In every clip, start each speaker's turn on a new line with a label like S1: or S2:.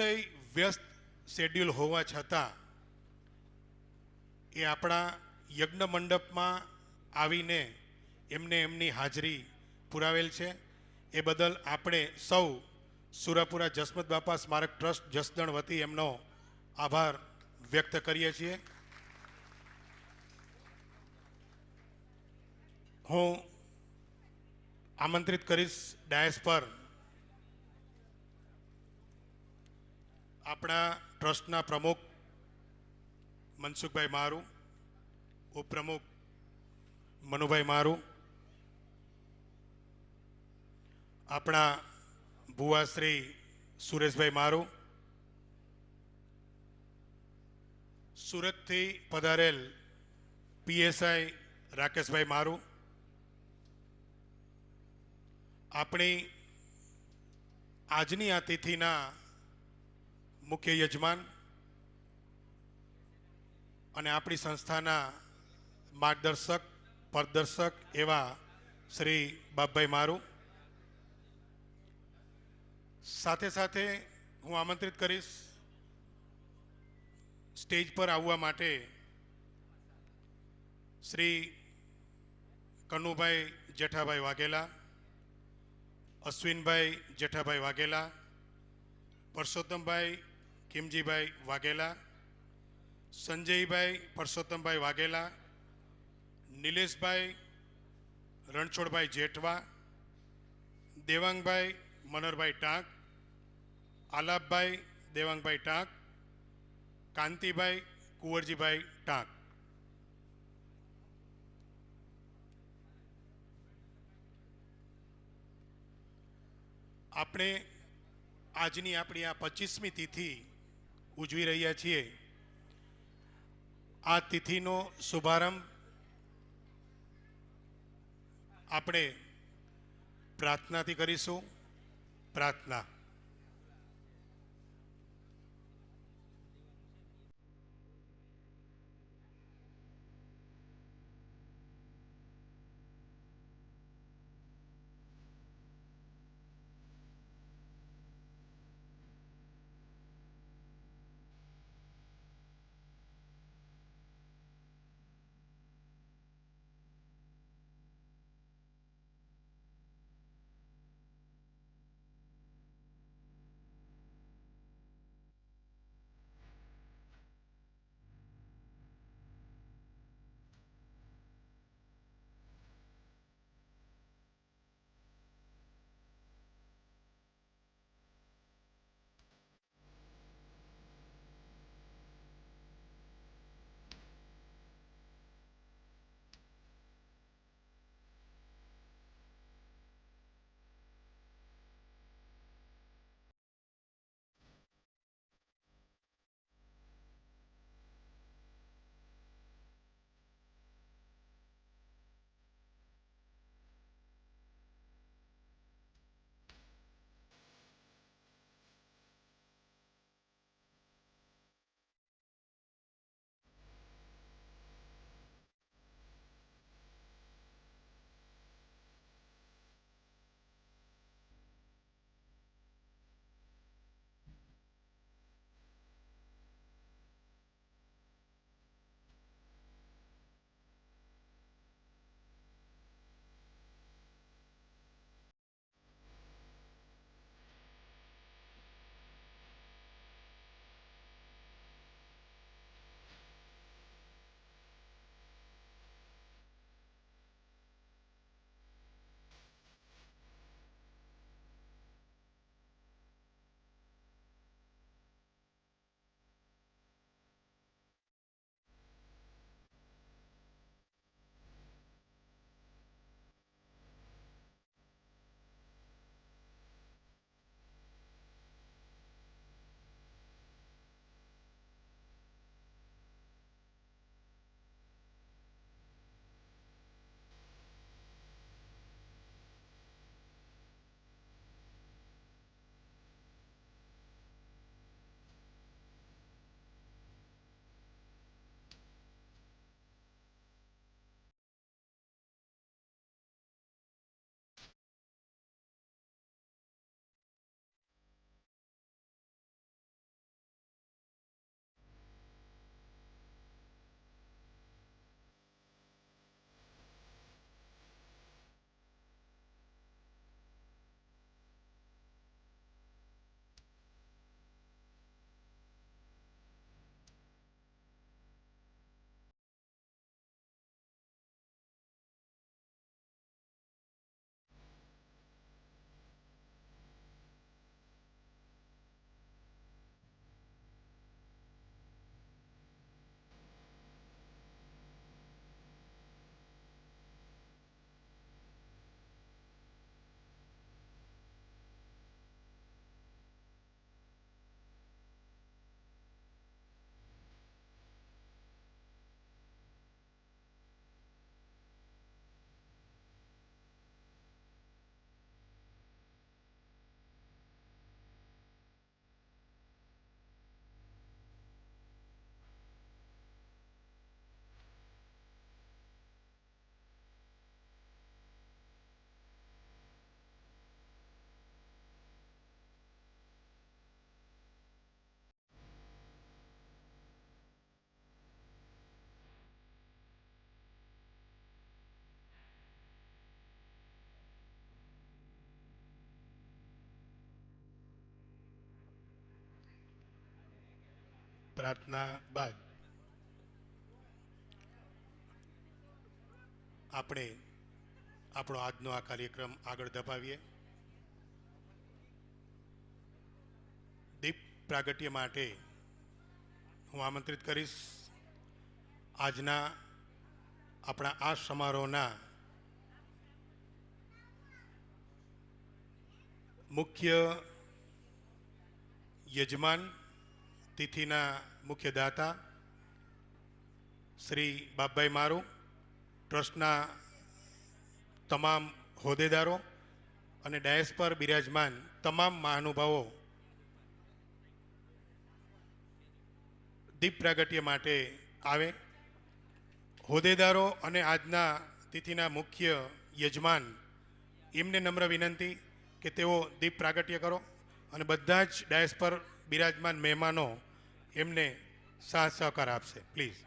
S1: અતિશય વ્યસ્ત શેડ્યુલ હોવા છતાં એ આપણા યજ્ઞ મંડપમાં આવીને એમને એમની હાજરી પુરાવેલ છે. એ બદલ આપણે સૌ સુરાપુરા જસમત બાપા સ્મારક ટ્રસ્ટ જસદણ વતી એમનો આભાર વ્યક્ત કરીએ છીએ. હું આમંત્રિત કરીશ ડાયસ પર આપણા ટ્રસ્ટના પ્રમુખ મનસુખભાઈ મારું, ઉપપ્રમુખ મનુભાઈ મારું, આપણા ભુવા શ્રી સુરેશભાઈ મારું, સુરતથી પધારેલ પીએસઆઈ રાકેશભાઈ મારું, આપણી આજની આ તિથિના મુખ્ય યજમાન અને આપણી સંસ્થાના માર્ગદર્શક પ્રદર્શક એવા શ્રી બાપભાઈ મારું. સાથે સાથે હું આમંત્રિત કરીશ સ્ટેજ પર આવવા માટે શ્રી કનુભાઈ જેઠાભાઈ વાઘેલા, અશ્વિનભાઈ જેઠાભાઈ વાઘેલા, પરસોત્તમભાઈ ખીમજીભાઈ વાઘેલા, સંજયભાઈ પરસોત્તમભાઈ વાઘેલા, નિલેશભાઈ રણછોડભાઈ જેઠવા, દેવાંગભાઈ મનોહરભાઈ ટાંક, આલાપભાઈ દેવાંગભાઈ ટાંક, કાંતિભાઈ કુંવરજીભાઈ ટાંક. આપણે આજની આપણી આ 25મી તિથિ ઉજવી રહ્યા છીએ. આ તિથિનો શુભારંભ આપણે પ્રાર્થનાથી કરીશું. પ્રાર્થના. પ્રાર્થના બાદ આપણે આપણો આજનો આ કાર્યક્રમ આગળ ધપાવીએ. દીપ પ્રાગટ્ય માટે હું આમંત્રિત કરીશ આજના આપણા આ સમારોહના મુખ્ય યજમાન, તિથિના મુખ્ય દાતા શ્રી બાપભાઈ મારુ, ટ્રસ્ટના તમામ હોદ્દેદારો અને ડાયસ પર બિરાજમાન તમામ મહાનુભાવો દીપ પ્રાગટ્ય માટે આવે. હોદ્દેદારો અને આજના તિથિના મુખ્ય યજમાન એમને નમ્ર વિનંતી કે તેઓ દીપ પ્રાગટ્ય કરો અને બધા જ ડાયસ પર બિરાજમાન મહેમાનો એમને સાથ સહકાર આપશે. પ્લીઝ.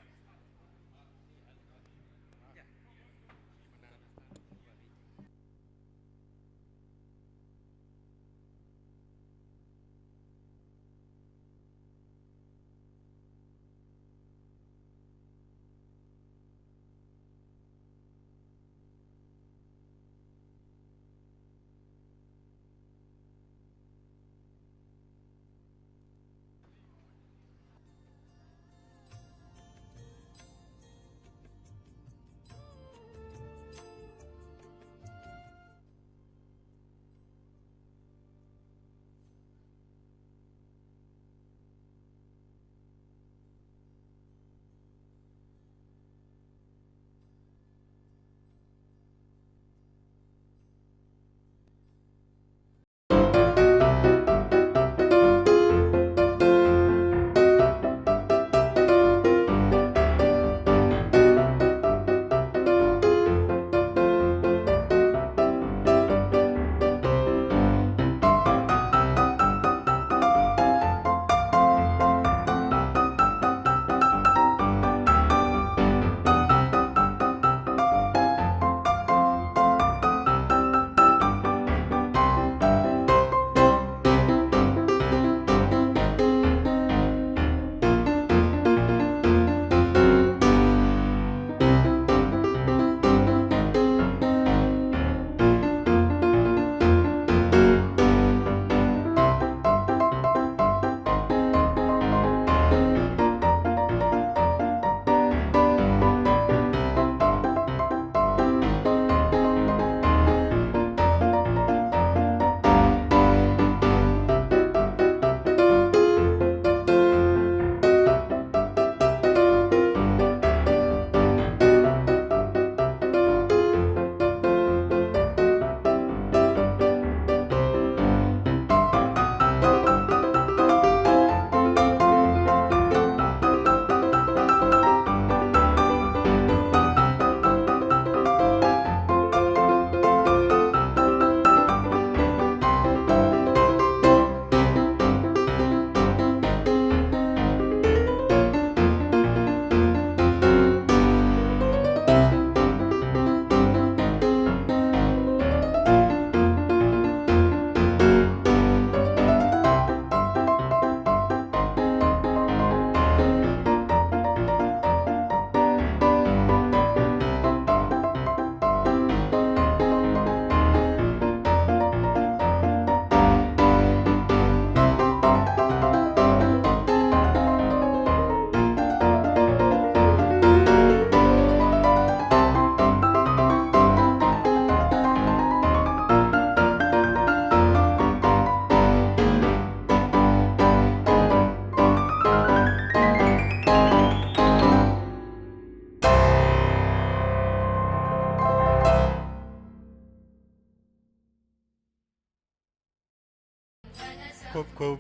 S1: ખૂબ ખૂબ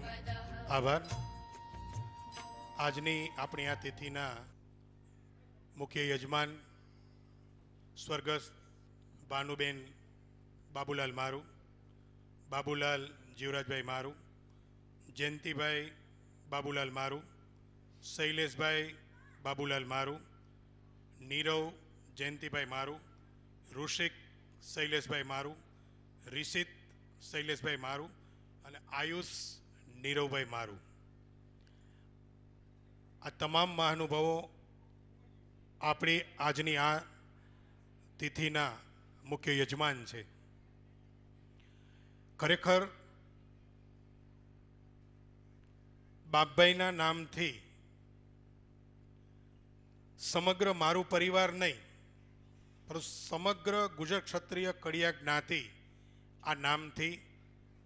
S1: આભાર. આજની આપણી આ તિથિના મુખ્ય યજમાન સ્વર્ગસ્થ ભાનુબેન બાબુલાલ મારુ, બાબુલાલ જીવરાજભાઈ મારુ, જયંતિભાઈ બાબુલાલ મારુ, શૈલેષભાઈ બાબુલાલ મારુ, નીરવ જયંતિભાઈ મારુ, ઋષિક શૈલેષભાઈ મારુ, રિષિત શૈલેષભાઈ મારુ અને આયુષ નીરવભાઈ મારુ. આ તમામ મહાનુભાવો આપણી આજની આ તિથિના મુખ્ય યજમાન છે. ખરેખર બાપભાઈના નામથી સમગ્ર મારું પરિવાર નહીં, પરંતુ સમગ્ર ગુજર ક્ષત્રિય કડિયા જ્ઞાતિ આ નામથી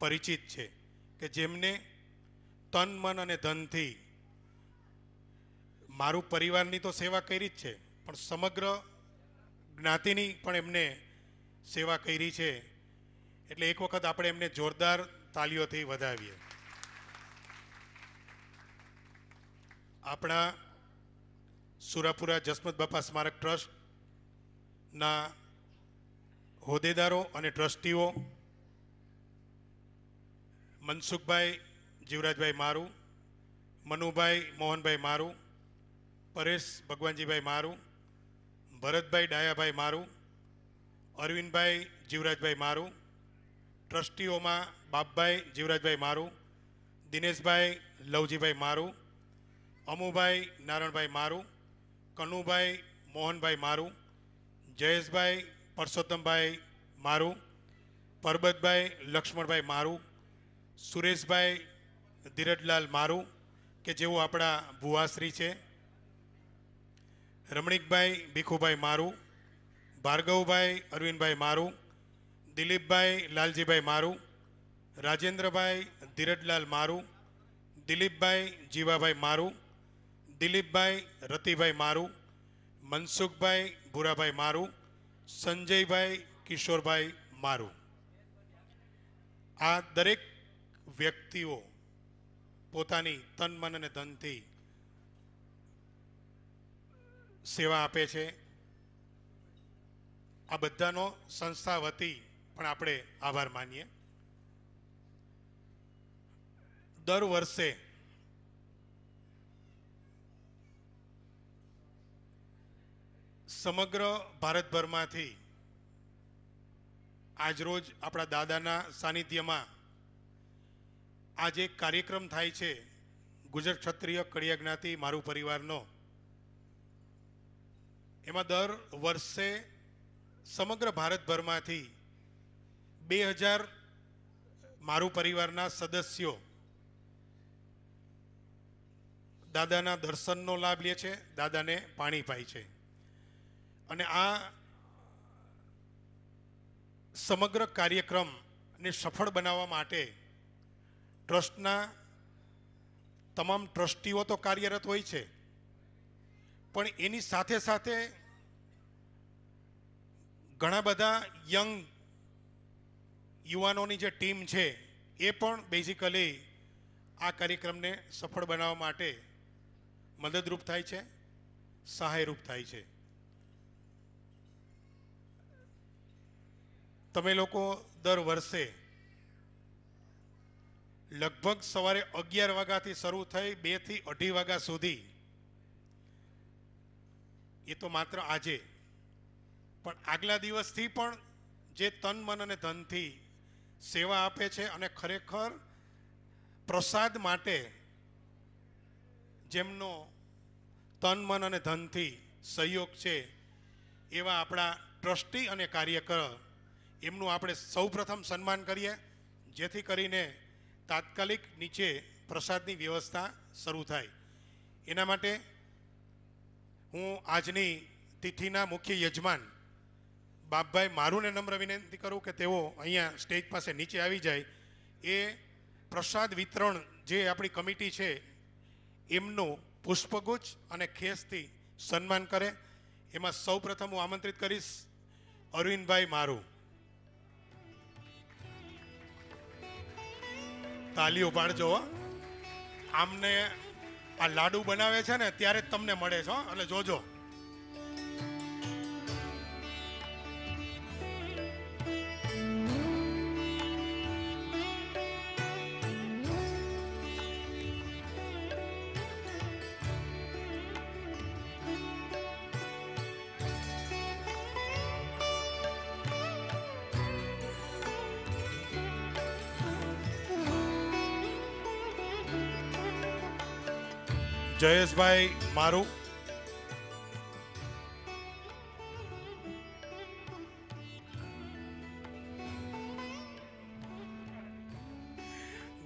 S1: પરિચિત છે, કે જેમને તન મન અને ધનથી મારું પરિવારની તો સેવા કરી જ છે, પણ સમગ્ર જ્ઞાતિની પણ એમને સેવા કરી છે. એટલે એક વખત આપણે એમને જોરદાર તાલીઓથી વધાવીએ. આપણા સુરાપુરા જસમત બાપા સ્મારક ટ્રસ્ટના હોદ્દેદારો અને ટ્રસ્ટીઓ મનસુખભાઈ જીવરાજભાઈ મારુ, મનુભાઈ મોહનભાઈ મારુ, પરેશ ભગવાનજીભાઈ મારુ, ભરતભાઈ ડાયાભાઈ મારુ, અરવિંદભાઈ જીવરાજભાઈ મારુ, ટ્રસ્ટીઓમાં બાપભાઈ જીવરાજભાઈ મારુ, દિનેશભાઈ લવજીભાઈ મારુ, અમુભાઈ નારણભાઈ મારુ, કનુભાઈ મોહનભાઈ મારુ, જયેશભાઈ પરસોત્તમભાઈ મારુ, પરબતભાઈ લક્ષ્મણભાઈ મારુ, સુરેશભાઈ ધીરજલાલ મારુ કે જેઓ આપણા ભુવાશ્રી છે, રમણીકભાઈ ભીખુભાઈ મારુ, ભાર્ગવભાઈ અરવિંદભાઈ મારુ, દિલીપભાઈ લાલજીભાઈ મારુ, રાજેન્દ્રભાઈ ધીરજલાલ મારુ, દિલીપભાઈ જીવાભાઈ મારુ, દિલીપભાઈ રતિભાઈ મારુ, મનસુખભાઈ ભૂરાભાઈ મારુ, સંજયભાઈ કિશોરભાઈ મારુ. આ દરેક વ્યક્તિઓ પોતાની તન મન અને ધનથી સેવા આપે છે. આ બધાનો સંસ્થા વતી પણ આપણે આભાર માનીએ. દર વર્ષે સમગ્ર ભારતભરમાંથી આજરોજ આપણા દાદાના સાનિધ્યમાં આ જે કાર્યક્રમ થાય છે ગુજર ક્ષત્રિય કડિયા જ્ઞાતિ મારું પરિવારનો, એમાં દર વર્ષે સમગ્ર ભારતભરમાંથી 2000 મારું પરિવારના સદસ્યો દાદાના દર્શનનો લાભ લે છે, દાદાને પાણી પાય છે. અને આ સમગ્ર કાર્યક્રમને સફળ બનાવવા માટે ટ્રસ્ટના તમામ ટ્રસ્ટીઓ તો કાર્યરત હોય છે, પણ એની સાથે સાથે ઘણા બધા યંગ યુવાનોની જે ટીમ છે એ પણ બેઝિકલી આ કાર્યક્રમને સફળ બનાવવા માટે મદદરૂપ થાય છે, સહાયરૂપ થાય છે. તમે લોકો દર વર્ષે લગભગ સવારે 11 વાગ્યાથી શરૂ થઈ 2 થી 2:30 વાગ્યા સુધી, એ તો માત્ર આજે, પણ આગલા દિવસથી પણ જે તન મન અને ધનથી સેવા આપે છે અને ખરેખર પ્રસાદ માટે જેમનો તન મન અને ધનથી સહયોગ છે એવા આપણા ટ્રસ્ટી અને કાર્યકર, એમનું આપણે સૌપ્રથમ સન્માન કરીએ, જેથી કરીને તાત્કાલિક નીચે પ્રસાદની વ્યવસ્થા શરૂ થાય. એના માટે હું આજની તિથિના મુખ્ય યજમાન બાપભાઈ મારુને નમ્ર વિનંતી કરું કે તેઓ અહીંયા સ્ટેજ પાસે નીચે આવી જાય. એ પ્રસાદ વિતરણ જે આપણી કમિટી છે એમનું પુષ્પગુચ્છ અને ખેસથી સન્માન કરે. એમાં સૌપ્રથમ હું આમંત્રિત કરીશ અરવિંદભાઈ મારુ. તાલીઓ પાડજો. આમને આ લાડુ બનાવે છે ને ત્યારે જ તમને મળે છે, એટલે જોજો. જયેશભાઈ મારું,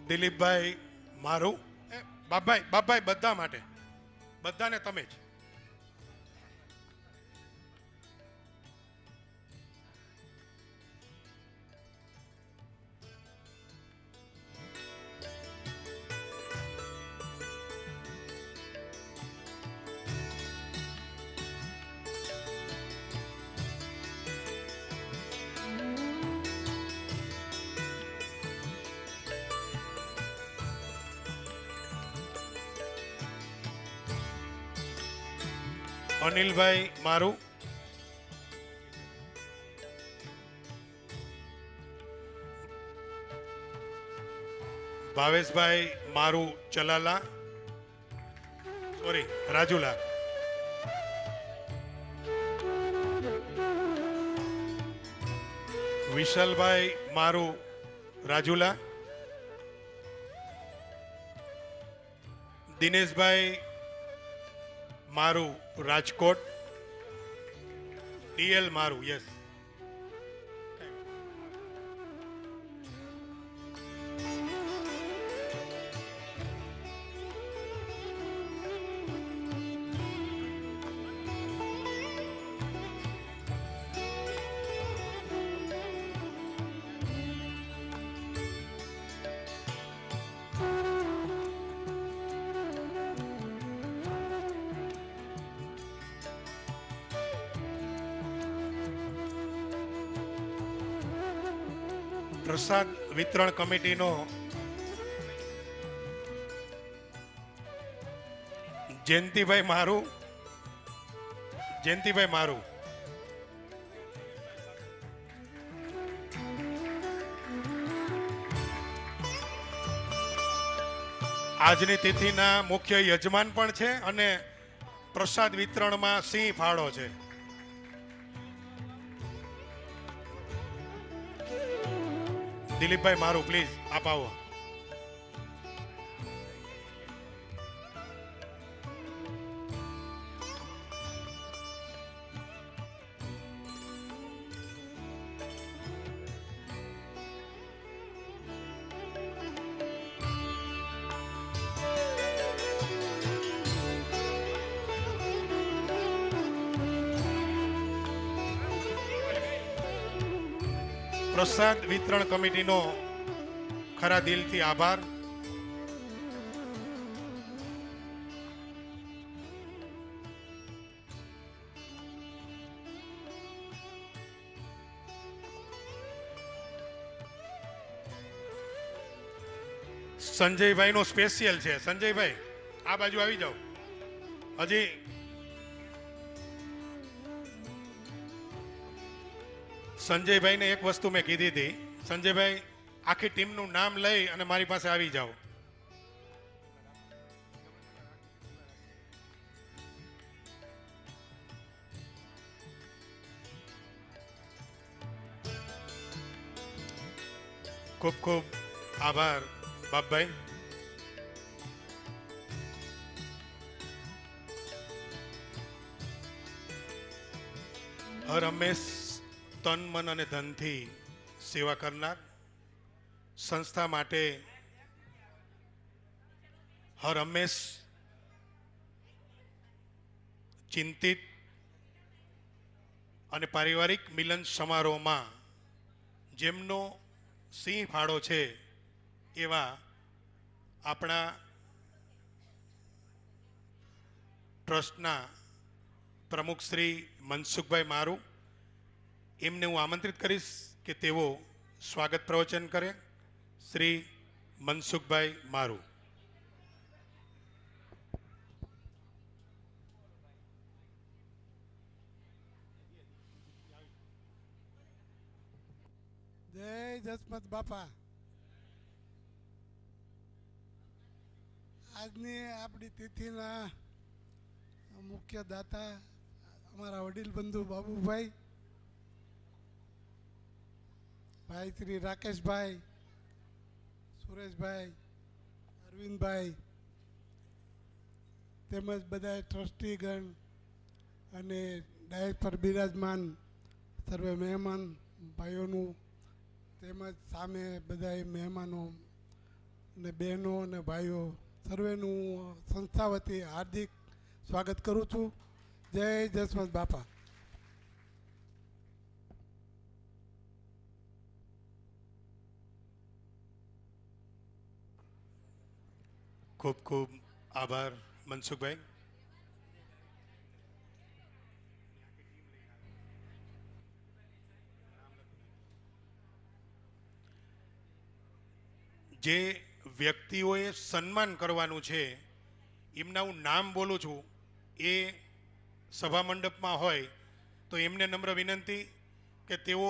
S1: દિલીપભાઈ મારું, બાપભાઈ બધા માટે, બધાને તમે જ. અનિલભાઈ મારું, ભાવેશભાઈ મારું ચલાલા, સોરી રાજુલા, વિશાલભાઈ મારું રાજુલા, દિનેશભાઈ મારું રાજકોટ, ડીએલ મારું, યસ. પ્રસાદ વિતરણ કમિટીનો જયંતિભાઈ મારું, આજની તિથિના મુખ્ય યજમાન પણ છે અને પ્રસાદ વિતરણમાં સિંહ ફાળો છે. દિલીપભાઈ મારું, પ્લીઝ આપ આવો. પ્રસાદ વિતરણ કમિટીનો ખરા દિલથી આભાર. સંજયભાઈ નો સ્પેશિયલ છે. સંજયભાઈ આ બાજુ આવી જાઓ. હજી સંજયભાઈને એક વસ્તુ મેં કીધી હતી. સંજયભાઈ આખી ટીમનું નામ લઈ અને મારી પાસે આવી જાઓ. ખૂબ ખૂબ આભાર બાપભાઈ. હર હંમેશ તન મન અને ધનથી સેવા કરનાર, સંસ્થા માટે હર હંમેશ ચિંતિત અને પારિવારિક મિલન સમારોહમાં જેમનો સિંહ ફાળો છે એવા આપણા ટ્રસ્ટના પ્રમુખ શ્રી મનસુખભાઈ મારું, એમને હું આમંત્રિત કરીશ કે તેઓ સ્વાગત પ્રવચન કરે. શ્રી મનસુખભાઈ મારું.
S2: જય જસમત બાપા. આજની આપણી તિથિના મુખ્ય દાતા અમારા વડીલ બંધુ બાબુભાઈ, ભાઈ શ્રી રાકેશભાઈ, સુરેશભાઈ, અરવિંદભાઈ તેમજ બધા ટ્રસ્ટીગણ અને ડાયસ પર બિરાજમાન સર્વે મહેમાન ભાઈઓનું તેમજ સામે બધા મહેમાનો અને બહેનો અને ભાઈઓ સર્વેનું સંસ્થા વતી હાર્દિક સ્વાગત કરું છું. જય જસવંત બાપા.
S1: ખૂબ ખૂબ આભાર મનસુખભાઈ. જે વ્યક્તિઓએ સન્માન કરવાનું છે એમના હું નામ બોલું છું, એ સભા મંડપમાં હોય તો એમને નમ્ર વિનંતી કે તેઓ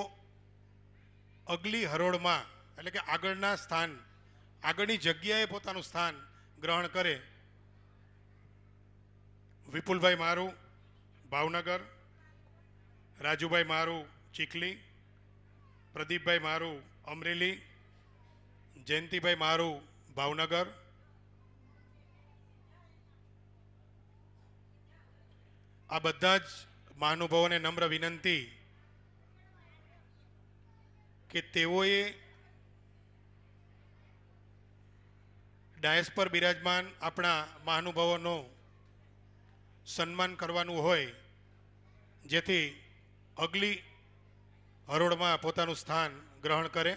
S1: અગલી હરોળમાં એટલે કે આગળના સ્થાન, આગળની જગ્યાએ પોતાનું સ્થાન ગ્રહણ કરે. વિપુલભાઈ મારું ભાવનગર, રાજુભાઈ મારું ચીખલી, પ્રદીપભાઈ મારું અમરેલી, જયંતિભાઈ મારું ભાવનગર, આ બધા જ મહાનુભાવોને નમ્ર વિનંતી કે તેઓએ ડાયસ પર બિરાજમાન આપણા મહાનુભાવોનું સન્માન કરવાનું હોય, જેથી અગલી હરોળમાં પોતાનું સ્થાન ગ્રહણ કરે.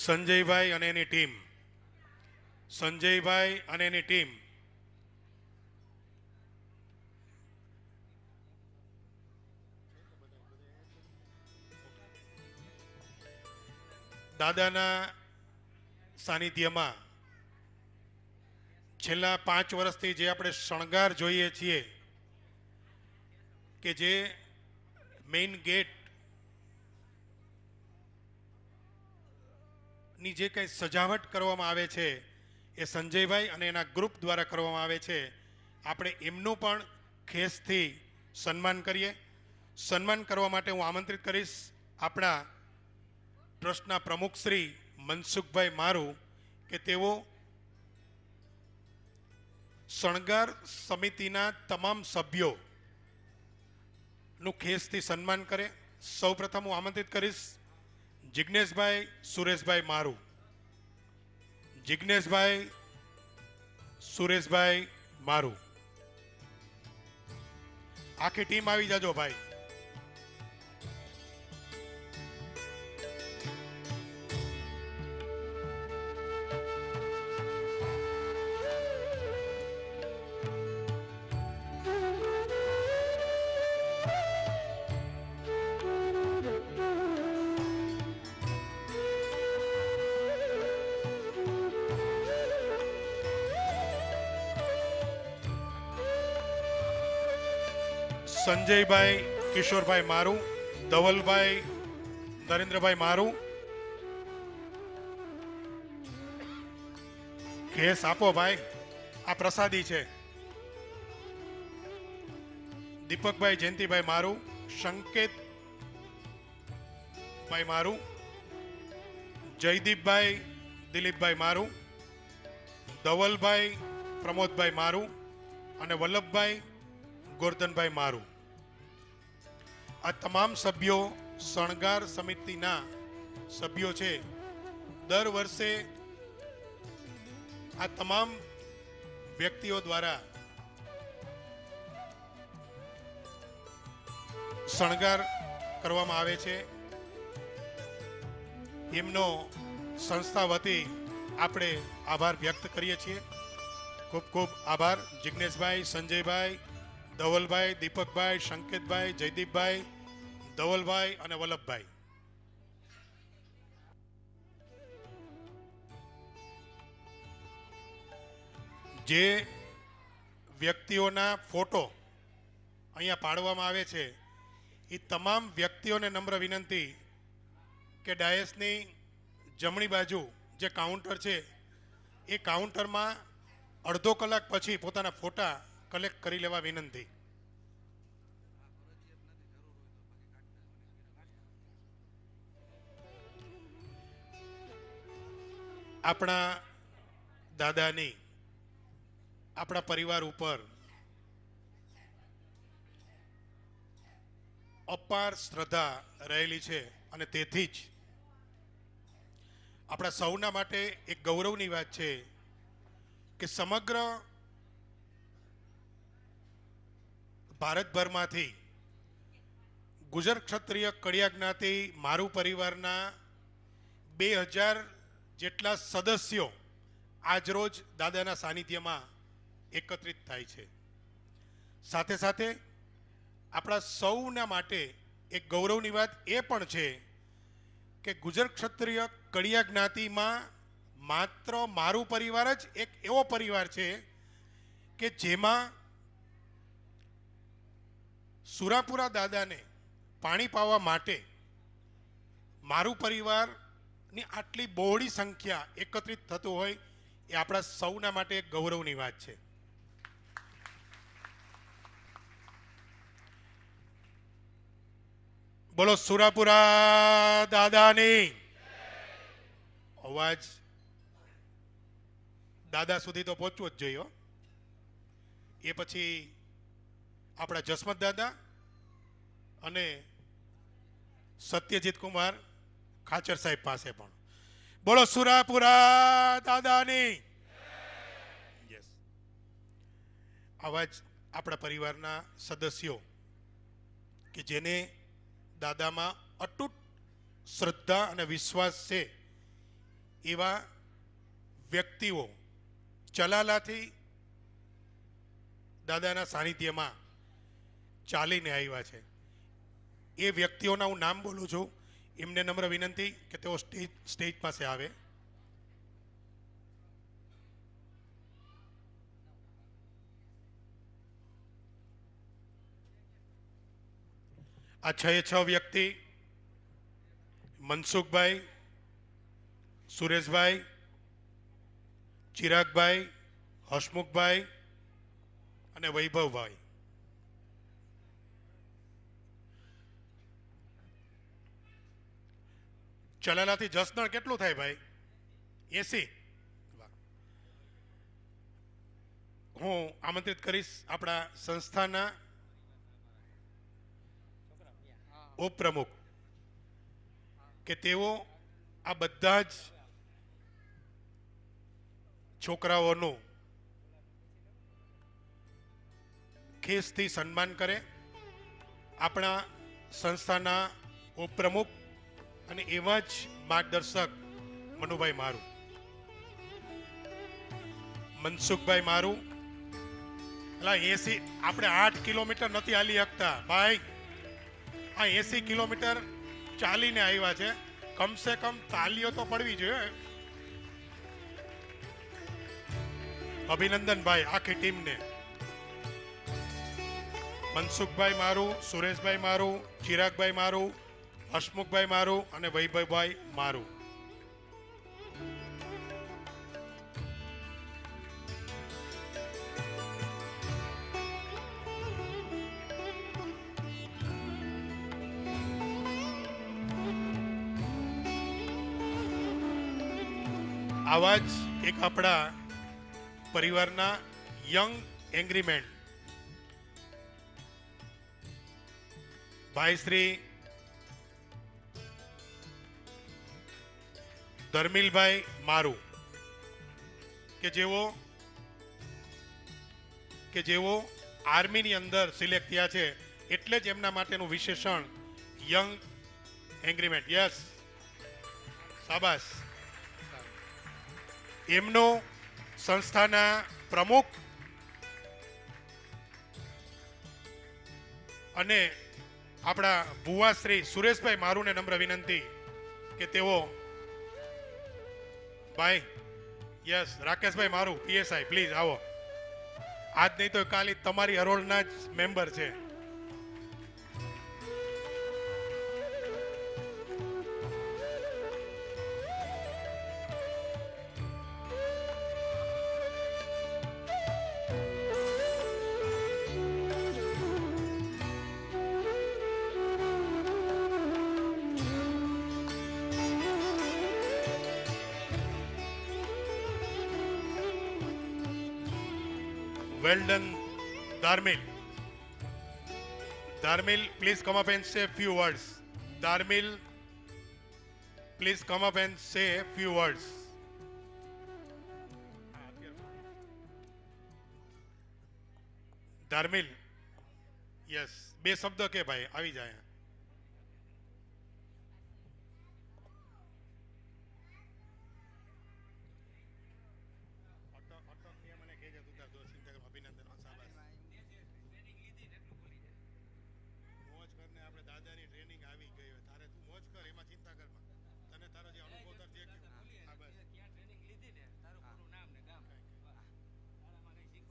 S1: સંજયભાઈ અને એની ટીમ, સંજયભાઈ અને એની ટીમ દાદાના સાનિધ્યમાં છેલ્લા 5 વર્ષથી જે આપણે શણગાર જોઈએ છીએ કે જે મેઇન ગેટ ની જે કંઈ સજાવટ કરવામાં આવે છે એ સંજયભાઈ અને એના ગ્રુપ દ્વારા કરવામાં આવે છે. આપણે એમનું પણ ખેસથી સન્માન કરીએ. સન્માન કરવા માટે હું આમંત્રિત કરીશ આપણા ટ્રસ્ટના પ્રમુખ શ્રી મનસુખભાઈ મારું કે તેઓ શણગાર સમિતિના તમામ સભ્યોનું ખેસથી સન્માન કરે. સૌ પ્રથમ હું આમંત્રિત કરીશ જિજ્ઞેશભાઈ સુરેશભાઈ મારું. જિજ્ઞેશભાઈ સુરેશભાઈ મારું, આખી ટીમ આવી જાજો ભાઈ. સંજયભાઈ કિશોરભાઈ મારું, ધવલભાઈ નરેન્દ્રભાઈ મારું, ખેસ આપો ભાઈ, આ પ્રસાદી છે. દીપકભાઈ જયંતિભાઈ મારું, સંકેતભાઈ મારું, જયદીપભાઈ દિલીપભાઈ મારું, ધવલભાઈ પ્રમોદભાઈ મારું અને વલ્લભભાઈ ગોરધનભાઈ મારું. આ તમામ સભ્યો શણગાર સમિતિના સભ્યો છે. દર વર્ષે આ તમામ વ્યક્તિઓ દ્વારા શણગાર કરવામાં આવે છે. એમનો સંસ્થા વતી આપણે આભાર વ્યક્ત કરીએ છીએ. ખૂબ ખૂબ આભાર જિજ્ઞેશભાઈ, સંજયભાઈ, ધવલભાઈ, દીપકભાઈ, સંકેતભાઈ, જયદીપભાઈ, ધવલભાઈ અને વલ્લભભાઈ. જે વ્યક્તિઓના ફોટો અહીંયા પાડવામાં આવે છે એ તમામ વ્યક્તિઓને નમ્ર વિનંતી કે ડાયસની જમણી બાજુ જે કાઉન્ટર છે એ કાઉન્ટરમાં અડધો કલાક પછી પોતાના ફોટા કલેક્ટ કરી લેવા વિનંતી. આપણા દાદાની આપણા પરિવાર ઉપર અપાર શ્રદ્ધા રહેલી છે અને તેથી જ આપણા સૌના માટે એક ગૌરવની વાત છે કે સમગ્ર ભારતભરમાંથી ગુજર ક્ષત્રિય કડિયા જ્ઞાતિ મારું પરિવારના 2000 જેટલા સદસ્યો આજરોજ દાદાના સાનિધ્યમાં એકત્રિત થાય છે. સાથે સાથે આપણા સૌના માટે એક ગૌરવની વાત એ પણ છે કે ગુજર ક્ષત્રિય કડિયા જ્ઞાતિમાં માત્ર મારું પરિવાર જ એક એવો પરિવાર છે કે જેમાં સુરાપુરા દાદાને પાણી પાવા માટે મારું પરિવારની આટલી બહોળી સંખ્યા એકત્રિત થતું હોય એ આપણા સૌના માટે એક ગૌરવની વાત છે. બોલો સુરાપુરા દાદાની. અવાજ દાદા સુધી તો પહોંચવો જ જોઈએ. એ પછી આપણા જસમત દાદા અને સત્યજીત કુમાર ખાચર સાહેબ પાસે પણ બોલો સુરાપુરા દાદાની. યસ. આવા જ આપણા પરિવારના સદસ્યો કે જેને દાદામાં અતૂટ શ્રદ્ધા અને વિશ્વાસ છે એવા વ્યક્તિઓ ચલાલાથી દાદાના સાનિધ્યમાં ચાલીને આવ્યા છે. એ વ્યક્તિઓના હું નામ બોલું છું. એમને નમ્ર વિનંતી કે તેઓ સ્ટેજ પાસે આવે. આ 6 વ્યક્તિ મનસુખભાઈ, સુરેશભાઈ, ચિરાગભાઈ, હસમુખભાઈ અને વૈભવભાઈ. ચલાલાથી જસદણ કેટલું થાય ભાઈ? 80. હું આમંત્રિત કરીશ આપણા સંસ્થાના ઉપપ્રમુખ કે તેઓ આ બધા જ છોકરાઓનું ખેસથી સન્માન કરે. આપણા સંસ્થાના ઉપપ્રમુખ અને એવા જ માર્ગદર્શક મનુભાઈ મારું, મનસુખભાઈ મારું. એટલે 80 આપણે 8 કિલોમીટર નથી હાલી શકતા ભાઈ. આ 80 કિલોમીટર ચાલીને આવ્યા છે. કમસે કમ તાલીઓ તો પડવી જોઈએ. અભિનંદન ભાઈ આખી ટીમને. મનસુખભાઈ મારું, સુરેશભાઈ મારું, ચિરાગભાઈ મારું, હસમુખભાઈ મારું અને વૈભવભાઈ મારું. આવા જ એક આપણા પરિવારના યંગ એંગ્રીમેન ભાઈ શ્રી ધર્મિલભાઈ મારું કે જેઓ આર્મીની અંદર સિલેક્ટ થયા છે એટલે જ એમના માટેનું વિશેષણ યંગ એંગ્રીમેન્ટ. યસ, શાબાશ. એમનો સંસ્થાના પ્રમુખ અને આપણા ભુવા શ્રી સુરેશભાઈ મારુને નમ્ર વિનંતી કે તેઓ ભાઈ યસ રાકેશભાઈ મારું પીએસઆઈ પ્લીઝ આવો. આજ નહીં તો કાલે તમારી હરોળના જ મેમ્બર છે. Well done, Dharmil. Dharmil, please come up and say a few words. Dharmil, please come up and say a few words. Dharmil, yes. બે શબ્દ કે ભાઈ આવી જાય.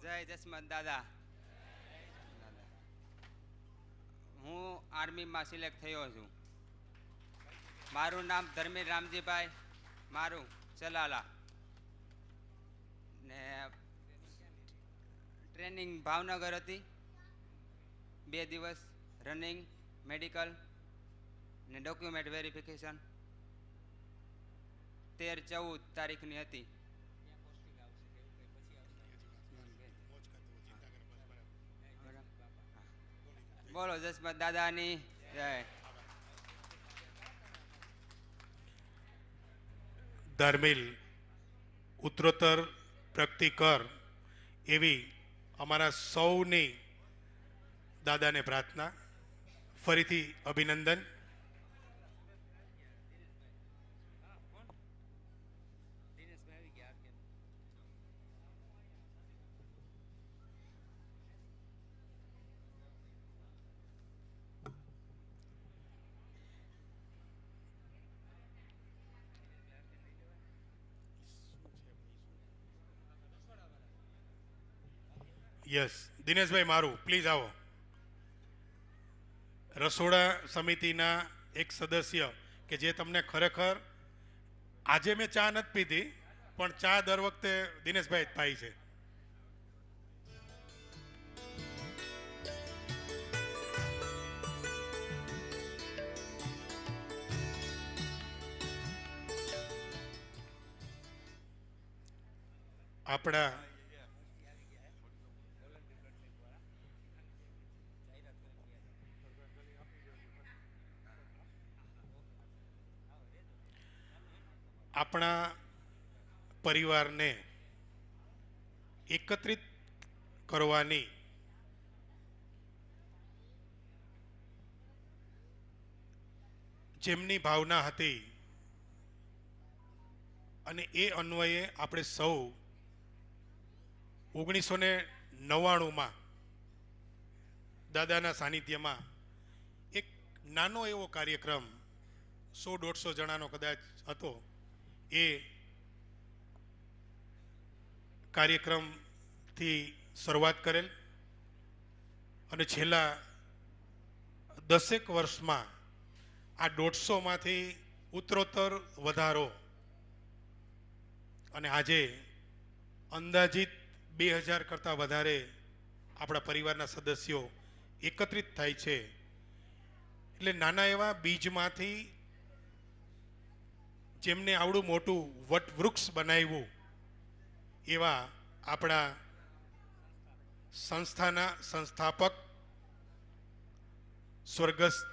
S3: જય જસમત દાદા. હું આર્મીમાં સિલેક્ટ થયો છું. મારું નામ ધર્મેશ રામજીભાઈ, મારું ચલાલા. ને ટ્રેનિંગ ભાવનગર હતી, 2 દિવસ રનિંગ, મેડિકલ ને ડોક્યુમેન્ટ વેરિફિકેશન 13-14 તારીખની હતી. બોલો જસમત દાદાની જય.
S1: ધર્મિલ, ઉત્તરોત્તર પ્રગતિ કર એવી અમારા સૌની દાદાને પ્રાર્થના. ફરીથી અભિનંદન. યસ, દિનેશભાઈ મારું પ્લીઝ આવો. રસોડા સમિતિના એક સદસ્ય કે જે તમને ખરેખર આજે મેં ચા નથી પીધી, પણ ચા દર વખતે દિનેશભાઈ જ પાઈ છે. આપણા આપણા પરિવારને એકત્રિત કરવાની જેમની ભાવના હતી અને એ અન્વયે આપણે સૌ 1999માં દાદાના સાનિધ્યમાં એક નાનો એવો કાર્યક્રમ 100-150 જણાનો કદાચ હતો. એ કાર્યક્રમથી શરૂઆત કરેલ અને છેલ્લા 10 વર્ષમાં આ 150માંથી ઉત્તરોત્તર વધારો અને આજે અંદાજિત 2000 કરતાં વધારે આપણા પરિવારના સદસ્યો એકત્રિત થાય છે. એટલે નાના એવા બીજમાંથી જેમને આવડું મોટું વટવૃક્ષ બનાવ્યું એવા આપણા સંસ્થાના સંસ્થાપક સ્વર્ગસ્થ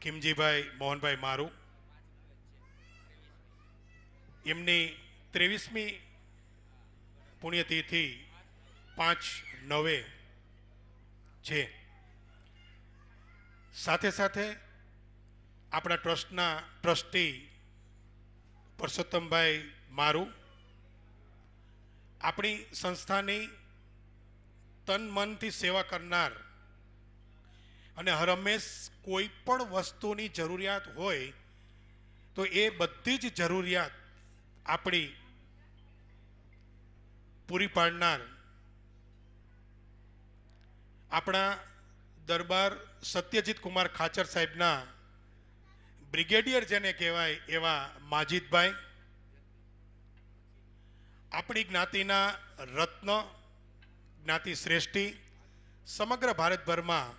S1: ખીમજીભાઈ મોહનભાઈ મારું, એમની 23મી પુણ્યતિથિ 5/9 છે. સાથે સાથે આપણા ટ્રસ્ટના ટ્રસ્ટી પરસોત્તમભાઈ મારું, આપણી સંસ્થાની તન મનથી સેવા કરનાર અને હરહંમેશ કોઈ પણ વસ્તુની જરૂરિયાત હોય તો એ બધી જ જરૂરિયાત આપણી પૂરી પાડનાર આપણા દરબાર સત્યજીત કુમાર ખાચર સાહેબના બ્રિગેડિયર જેને કહેવાય એવા માજીદભાઈ, આપણી જ્ઞાતિના રત્ન, જ્ઞાતિ શ્રેષ્ઠી, સમગ્ર ભારતભરમાં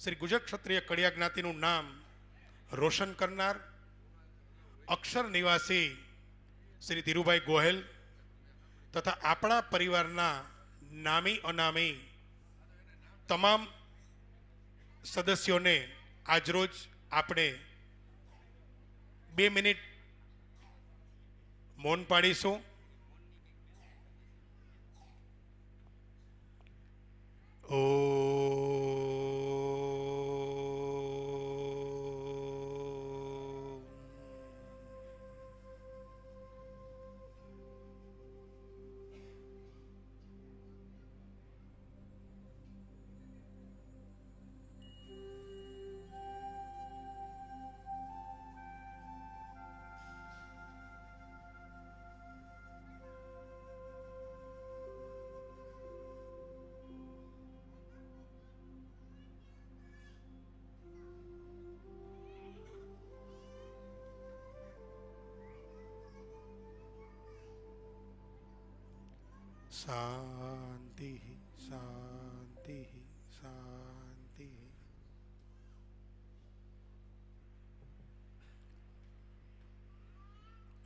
S1: શ્રી ગુજરાત ક્ષત્રિય કડિયા જ્ઞાતિનું નામ રોશન કરનાર અક્ષર નિવાસી શ્રી ધીરુભાઈ ગોહેલ તથા આપણા પરિવારના નામી અનામી તમામ સદસ્યોને આજરોજ આપણે 2 મિનિટ મૌન પાડીશું. શાંતિ શાંતિ શાંતિ.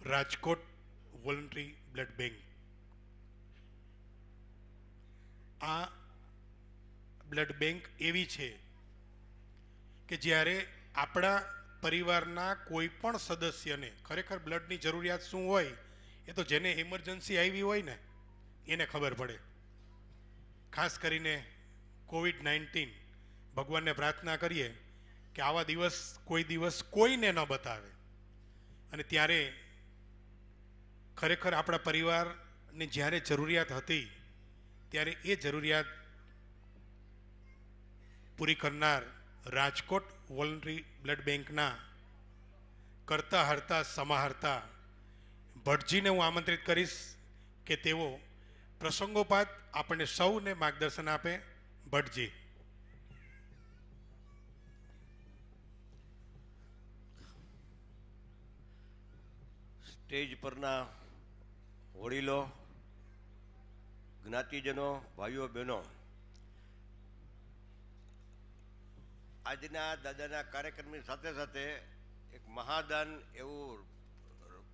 S1: રાજકોટ વોલન્ટરી બ્લડ બેંક આ બ્લડ બેંક એવી છે કે જ્યારે આપણા પરિવારના કોઈ પણ સદસ્યને ખરેખર બ્લડની જરૂરિયાત શું હોય એ તો જેને ઇમરજન્સી આવી હોય ને એને ખબર પડે. ખાસ કરીને કોવિડ-19 ભગવાનને પ્રાર્થના કરીએ કે આવા દિવસ કોઈ દિવસ કોઈને ન બતાવે. અને ત્યારે ખરેખર આપણા પરિવારને જ્યારે જરૂરિયાત હતી ત્યારે એ જરૂરિયાત પૂરી કરનાર રાજકોટ વોલન્ટરી બ્લડ બેંકના કરતા હરતા સમાહર્તા ભટ્ટજીને હું આમંત્રિત કરીશ કે તેઓ પ્રસંગોપાત આપણને સૌને માર્ગદર્શન આપે. ભટ્ટજી.
S4: સ્ટેજ પરના વડીલો, જ્ઞાતિજનો, ભાઈઓ બહેનો, આજના દાદાના કાર્યક્રમની સાથે સાથે એક મહાદાન એવું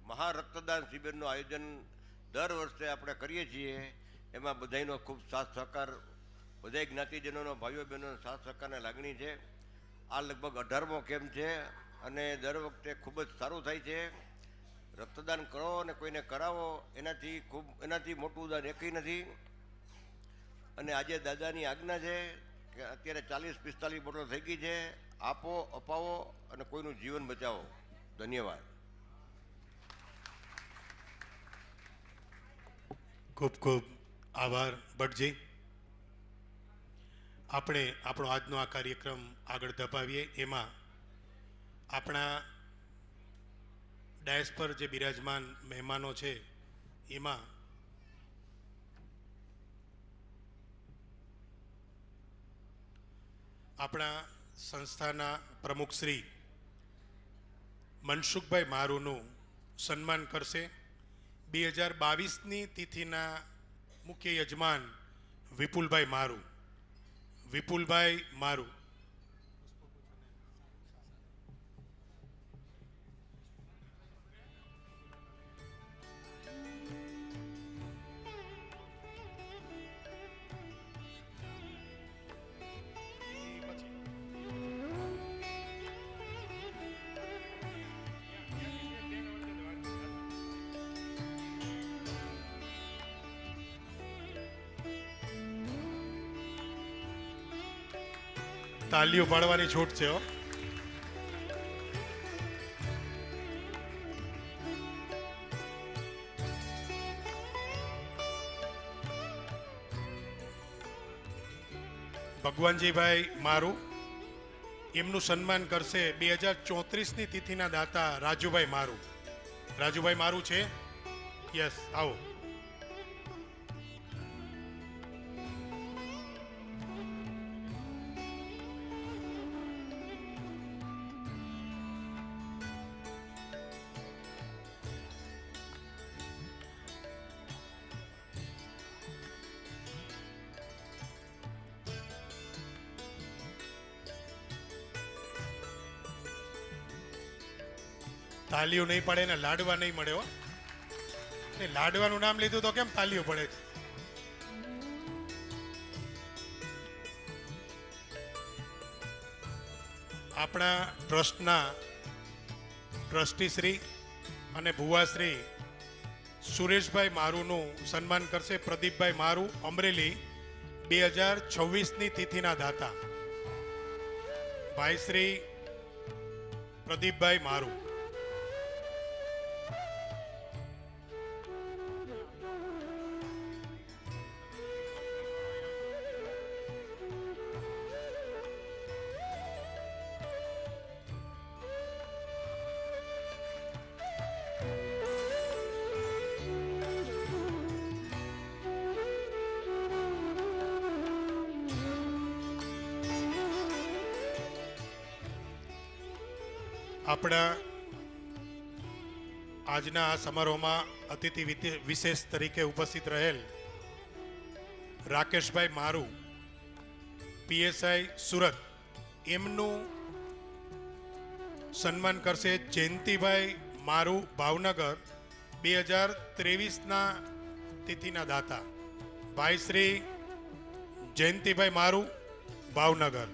S4: મહારક્તદાન શિબિરનું આયોજન દર વર્ષે આપણે કરીએ છીએ. એમાં બધાનો ખૂબ સાથ સહકાર, બધા જ્ઞાતિજનોનો, ભાઈઓ બહેનોનો સાથ સહકારની લાગણી છે. આ લગભગ 18મો કેમ્પ છે અને દર વખતે ખૂબ જ સારું થાય છે. રક્તદાન કરો અને કોઈને કરાવો એનાથી મોટું દાન એકઈ નથી. અને આજે દાદાની આજ્ઞા છે કે અત્યારે 40-45 બોટલ થઈ ગઈ છે. આપો, અપાવો અને કોઈનું જીવન બચાવો. ધન્યવાદ.
S1: ખૂબ ખૂબ આભાર ભટ્ટજી. આપણે આપણો આજનો આ કાર્યક્રમ આગળ ધપાવીએ. એમાં આપણા ડાયસ પર જે બિરાજમાન મહેમાનો છે એમાં આપણા સંસ્થાના પ્રમુખ શ્રી મનસુખભાઈ મારુનું સન્માન કરશે. 2022ની તિથિના મુખ્ય યજમાન વિપુલભાઈ મારુ. વિપુલભાઈ મારુ. તાલીઓ પાડવાની છૂટ છે. ભગવાનજીભાઈ મારુ, એમનું સન્માન કરશે 2034ની તિથિના દાતા રાજુભાઈ મારુ. રાજુભાઈ મારુ છે? યસ, આવો. તાલીઓ નહીં પડે ને લાડવા નહીં મળે. હો, લાડવાનું નામ લીધું તો કેમ તાલીઓ પડે છે? આપણા ટ્રસ્ટના ટ્રસ્ટીશ્રી અને ભુવાશ્રી સુરેશભાઈ મારુનું સન્માન કરશે. પ્રદીપભાઈ મારુ, અમરેલી, 2026ની તિથિના દાતા. ભાઈ શ્રી પ્રદીપભાઈ મારુ. આપણા આજના આ સમારોહમાં અતિથિ વિશેષ તરીકે ઉપસ્થિત રહેલ રાકેશભાઈ મારુ, પીએસઆઈ સુરત, એમનું સન્માન કરશે જયંતિભાઈ મારુ, ભાવનગર, 2023ના તિથિના દાતા. ભાઈ શ્રી જયંતિભાઈ મારુ, ભાવનગર.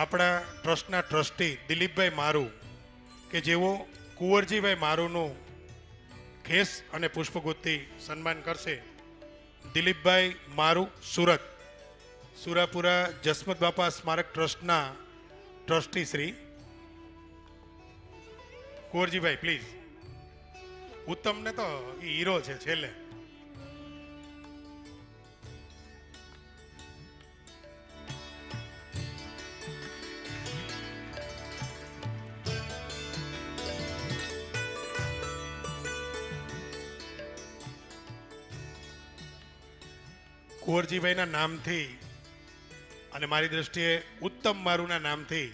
S1: આપણા ટ્રસ્ટના ટ્રસ્ટી દિલીપભાઈ મારુ કે જેઓ કુંવરજીભાઈ મારુનું ખેસ અને પુષ્પગુથથી સન્માન કરશે. દિલીપભાઈ મારુ, સુરત, સુરાપુરા જસમત બાપા સ્મારક ટ્રસ્ટના ટ્રસ્ટી શ્રી. કુંવરજીભાઈ પ્લીઝ. ઉત્તમને તો એ હીરો છે છેલ્લે. કુંવરજીભાઈના નામથી અને મારી દ્રષ્ટિએ ઉત્તમ મારુના નામથી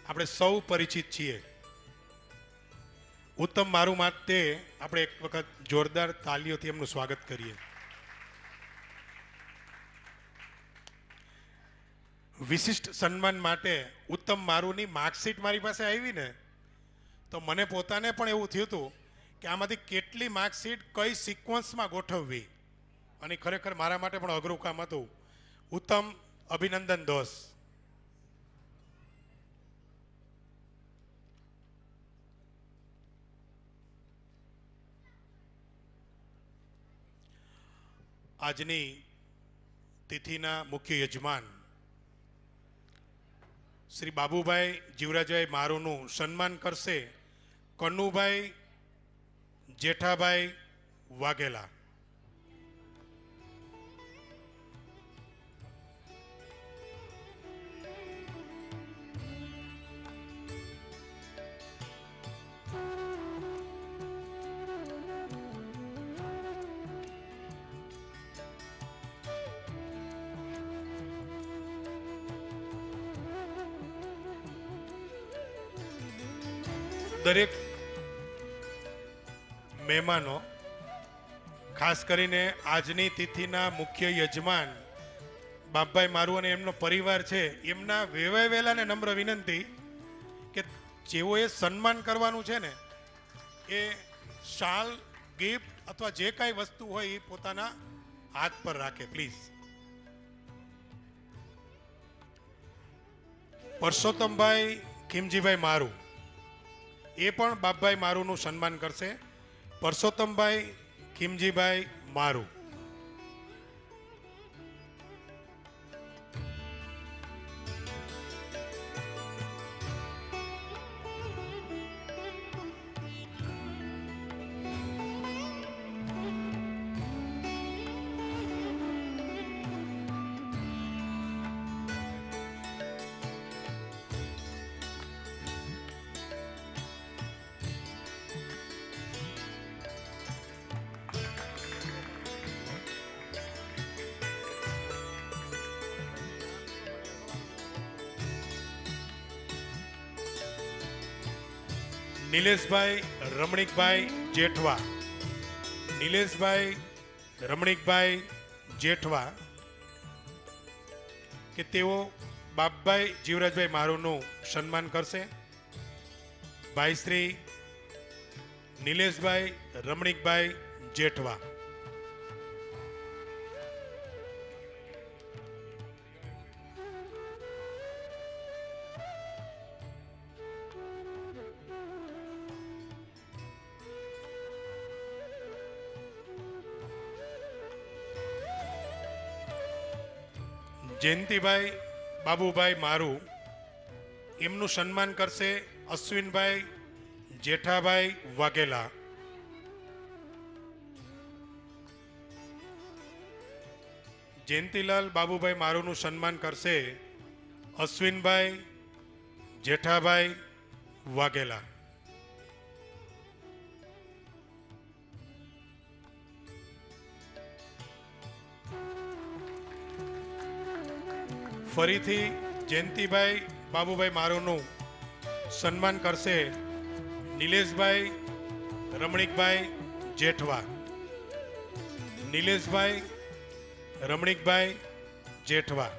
S1: આપણે સૌ પરિચિત છીએ. ઉત્તમ મારુ માટે આપણે એક વખત જોરદાર તાલીઓથી એમનું સ્વાગત કરીએ. વિશિષ્ટ સન્માન માટે ઉત્તમ મારુની માર્કશીટ મારી પાસે આવી ને તો મને પોતાને પણ એવું થયું હતું કે આમાંથી કેટલી માર્કશીટ કઈ સિક્વન્સમાં ગોઠવવી, અને ખરેખર મારા માટે પણ અઘરું કામ હતું. ઉત્તમ, અભિનંદન દોસ્ત. આજની તિથિના મુખ્ય યજમાન શ્રી બાબુભાઈ જીવરાજભાઈ મારુનું સન્માન કરશે કનુભાઈ જેઠાભાઈ વાઘેલા. દરેક મહેમાનો, ખાસ કરીને આજની તિથિના મુખ્ય યજમાન બાપભાઈ મારુ અને એમનો પરિવાર છે, એમના વેવાય વેલાને નમ્ર વિનંતી કે જેઓએ સન્માન કરવાનું છે ને એ શાલ, ગિફ્ટ અથવા જે કાંઈ વસ્તુ હોય એ પોતાના હાથ પર રાખે પ્લીઝ. પરસોત્તમભાઈ ખીમજીભાઈ મારુ એ પણ બાપભાઈ મારુનું સન્માન કરશે. પરસોત્તમભાઈ ખીમજીભાઈ મારુ. નિલેશભાઈ રમણીકભાઈ જેઠવા. નિલેશભાઈ રમણીકભાઈ જેઠવા કે તેઓ બાપભાઈ જીવરાજભાઈ મારુનું સન્માન કરશે. ભાઈ શ્રી નિલેશભાઈ રમણીકભાઈ જેઠવા. જયંતિભાઈ બાબુભાઈ મારુ, એમનું સન્માન કરશે અશ્વિનભાઈ જેઠાભાઈ વાઘેલા. જયંતિલાલ બાબુભાઈ મારુનું સન્માન કરશે અશ્વિનભાઈ જેઠાભાઈ વાઘેલા. ફરીથી જયંતિભાઈ બાબુભાઈ મારુનું સન્માન કરશે નિલેશભાઈ રમણીકભાઈ જેઠવા. નિલેશભાઈ રમણીકભાઈ જેઠવા.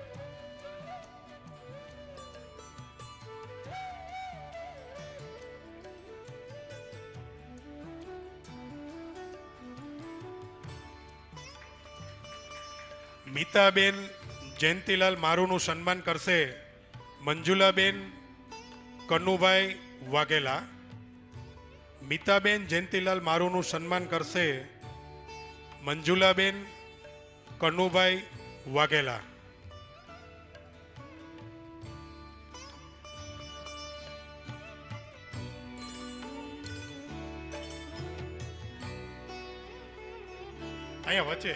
S1: મીતાબેન જયંતિલાલ મારુનું સન્માન કરશે મંજુલાબેન કનુભાઈ વાઘેલા. મીતાબેન જયંતિલાલ મારુનું સન્માન કરશે મંજુલાબેન કનુભાઈ વાઘેલા. અહીંયા વચ્ચે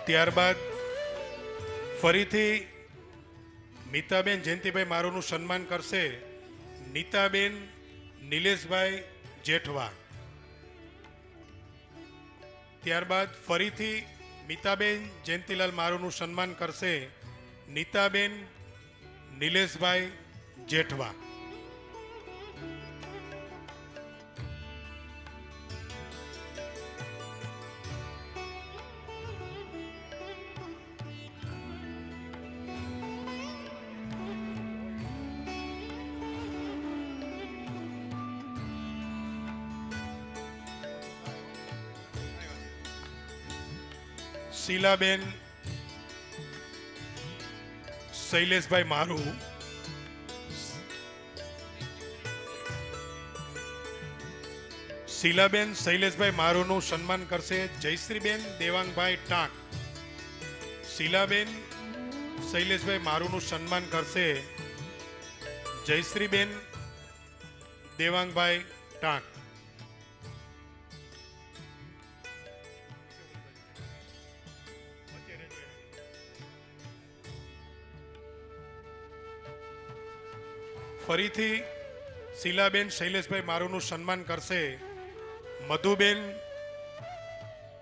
S1: ત્યારબાદ ફરીથી મીતાબેન જયંતિભાઈ મારુનું સન્માન કરશે નીતાબેન નિલેશભાઈ જેઠવા. ત્યારબાદ ફરીથી મીતાબેન જયંતિલાલ મારુનું સન્માન કરશે નીતાબેન નિલેશભાઈ જેઠવા. શીલાબેન શૈલેષભાઈ મારુ. શીલાબેન શૈલેષભાઈ મારુનું સન્માન કરશે જયશ્રીબેન દેવાંગભાઈ ટાંક. શીલાબેન શૈલેષભાઈ મારુનું સન્માન કરશે જયશ્રીબેન દેવાંગભાઈ ટાંક. ફરીથી શીલાબેન શૈલેષભાઈ મારુનું સન્માન કરશે મધુબેન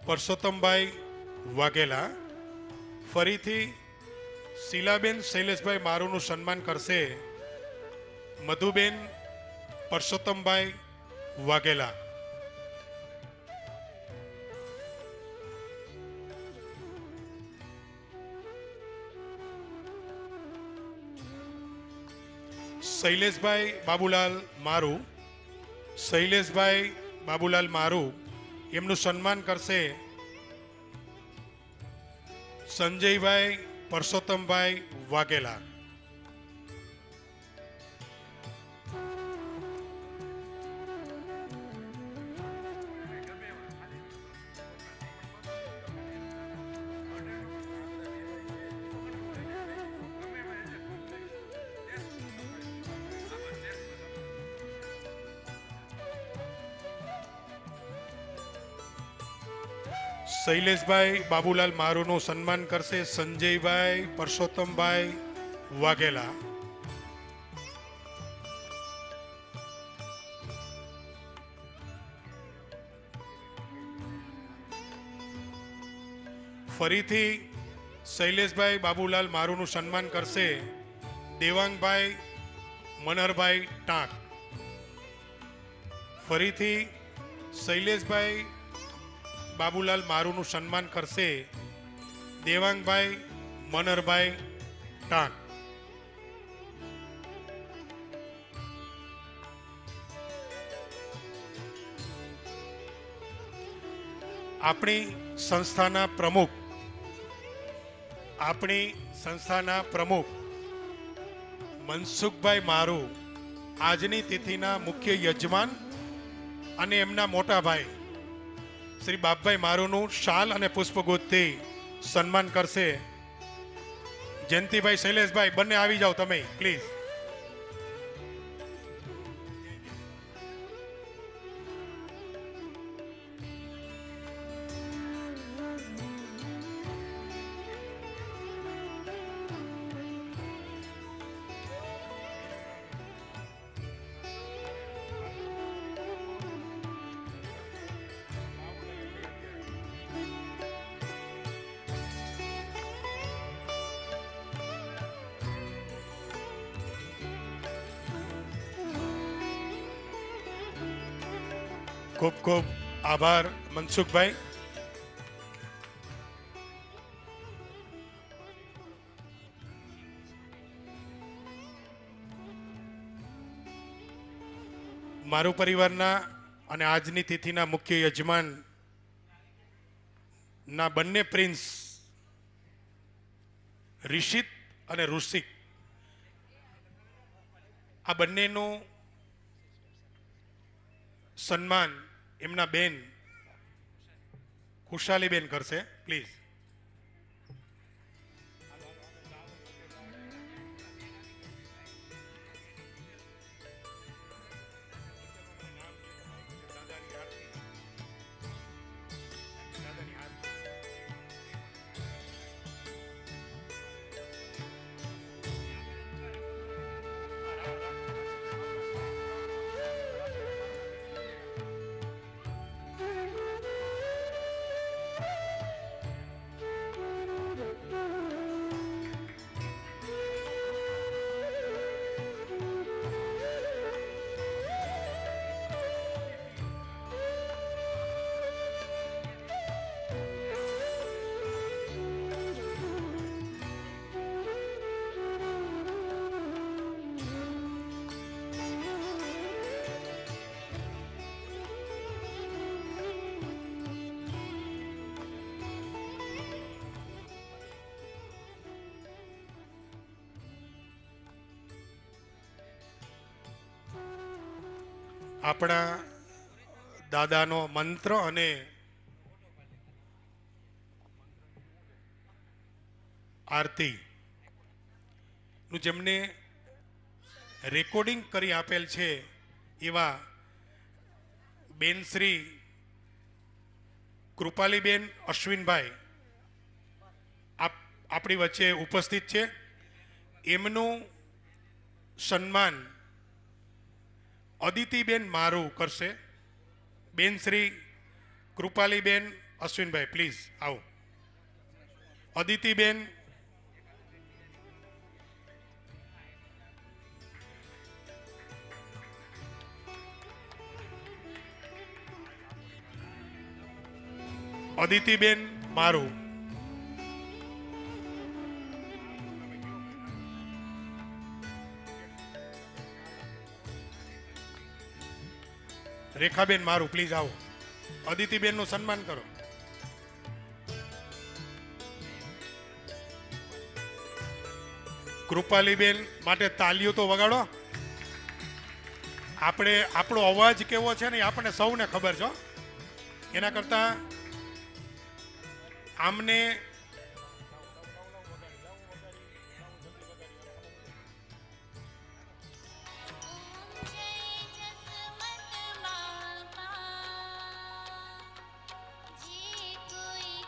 S1: પરસોત્તમભાઈ વાઘેલા. ફરીથી શીલાબેન શૈલેષભાઈ મારુનું સન્માન કરશે મધુબેન પરસોત્તમભાઈ વાઘેલા. શૈલેષભાઈ બાબુલાલ મારુ. શૈલેષભાઈ બાબુલાલ મારુ એમનું સન્માન કરશે સંજયભાઈ પરસોત્તમભાઈ વાઘેલા. શૈલેષભાઈ બાબુલાલ મારુનું સન્માન કરશે સંજયભાઈ પરસોત્તમભાઈ વાઘેલા. ફરીથી શૈલેષભાઈ બાબુલાલ મારુનું સન્માન કરશે દેવાંગભાઈ મનહરભાઈ ટાંક. ફરીથી શૈલેષભાઈ બાબુલાલ મારુનું સન્માન કરશે દેવાંગભાઈ મનહરભાઈ ટાંક. આપણી સંસ્થાના પ્રમુખ મનસુખભાઈ મારુ આજની તિથિના મુખ્ય યજમાન અને એમના મોટા ભાઈ શ્રી બાપભાઈ મારુનું શાલ અને પુષ્પગુચ્છથી સન્માન કરશે. જયંતિભાઈ શૈલેષભાઈ બંને આવી જાઓ તમે પ્લીઝ. ખૂબ ખૂબ આભાર મનસુખભાઈ. મારું પરિવારના અને આજની તિથિના મુખ્ય યજમાન ના બંને પ્રિન્સ રિષિત અને ઋષિક, આ બંનેનું સન્માન એમના બેન ખુશાલીબેન કરશે પ્લીઝ. આપણા દાદાનો મંત્ર અને આરતી નું જેમને રેકોર્ડિંગ કરી આપેલ છે એવા બેન શ્રી કૃપાલીબેન અશ્વિનભાઈ આપણી વચ્ચે ઉપસ્થિત છે. એમનું સન્માન અદિતિબેન મારુ કરશે. બેન શ્રી કૃપાલીબેન અશ્વિનભાઈ પ્લીઝ આવો. અદિતિબેન અદિતિબેન મારુ. રેખાબેન મારું પ્લીઝ આવો. અદિતિબેન નું સન્માન કરો. કૃપાલીબેન માટે તાલીઓ તો વગાડો. આપણો અવાજ કેવો છે ને આપણને સૌને ખબર છે. એના કરતા આમને
S5: જે કોઈ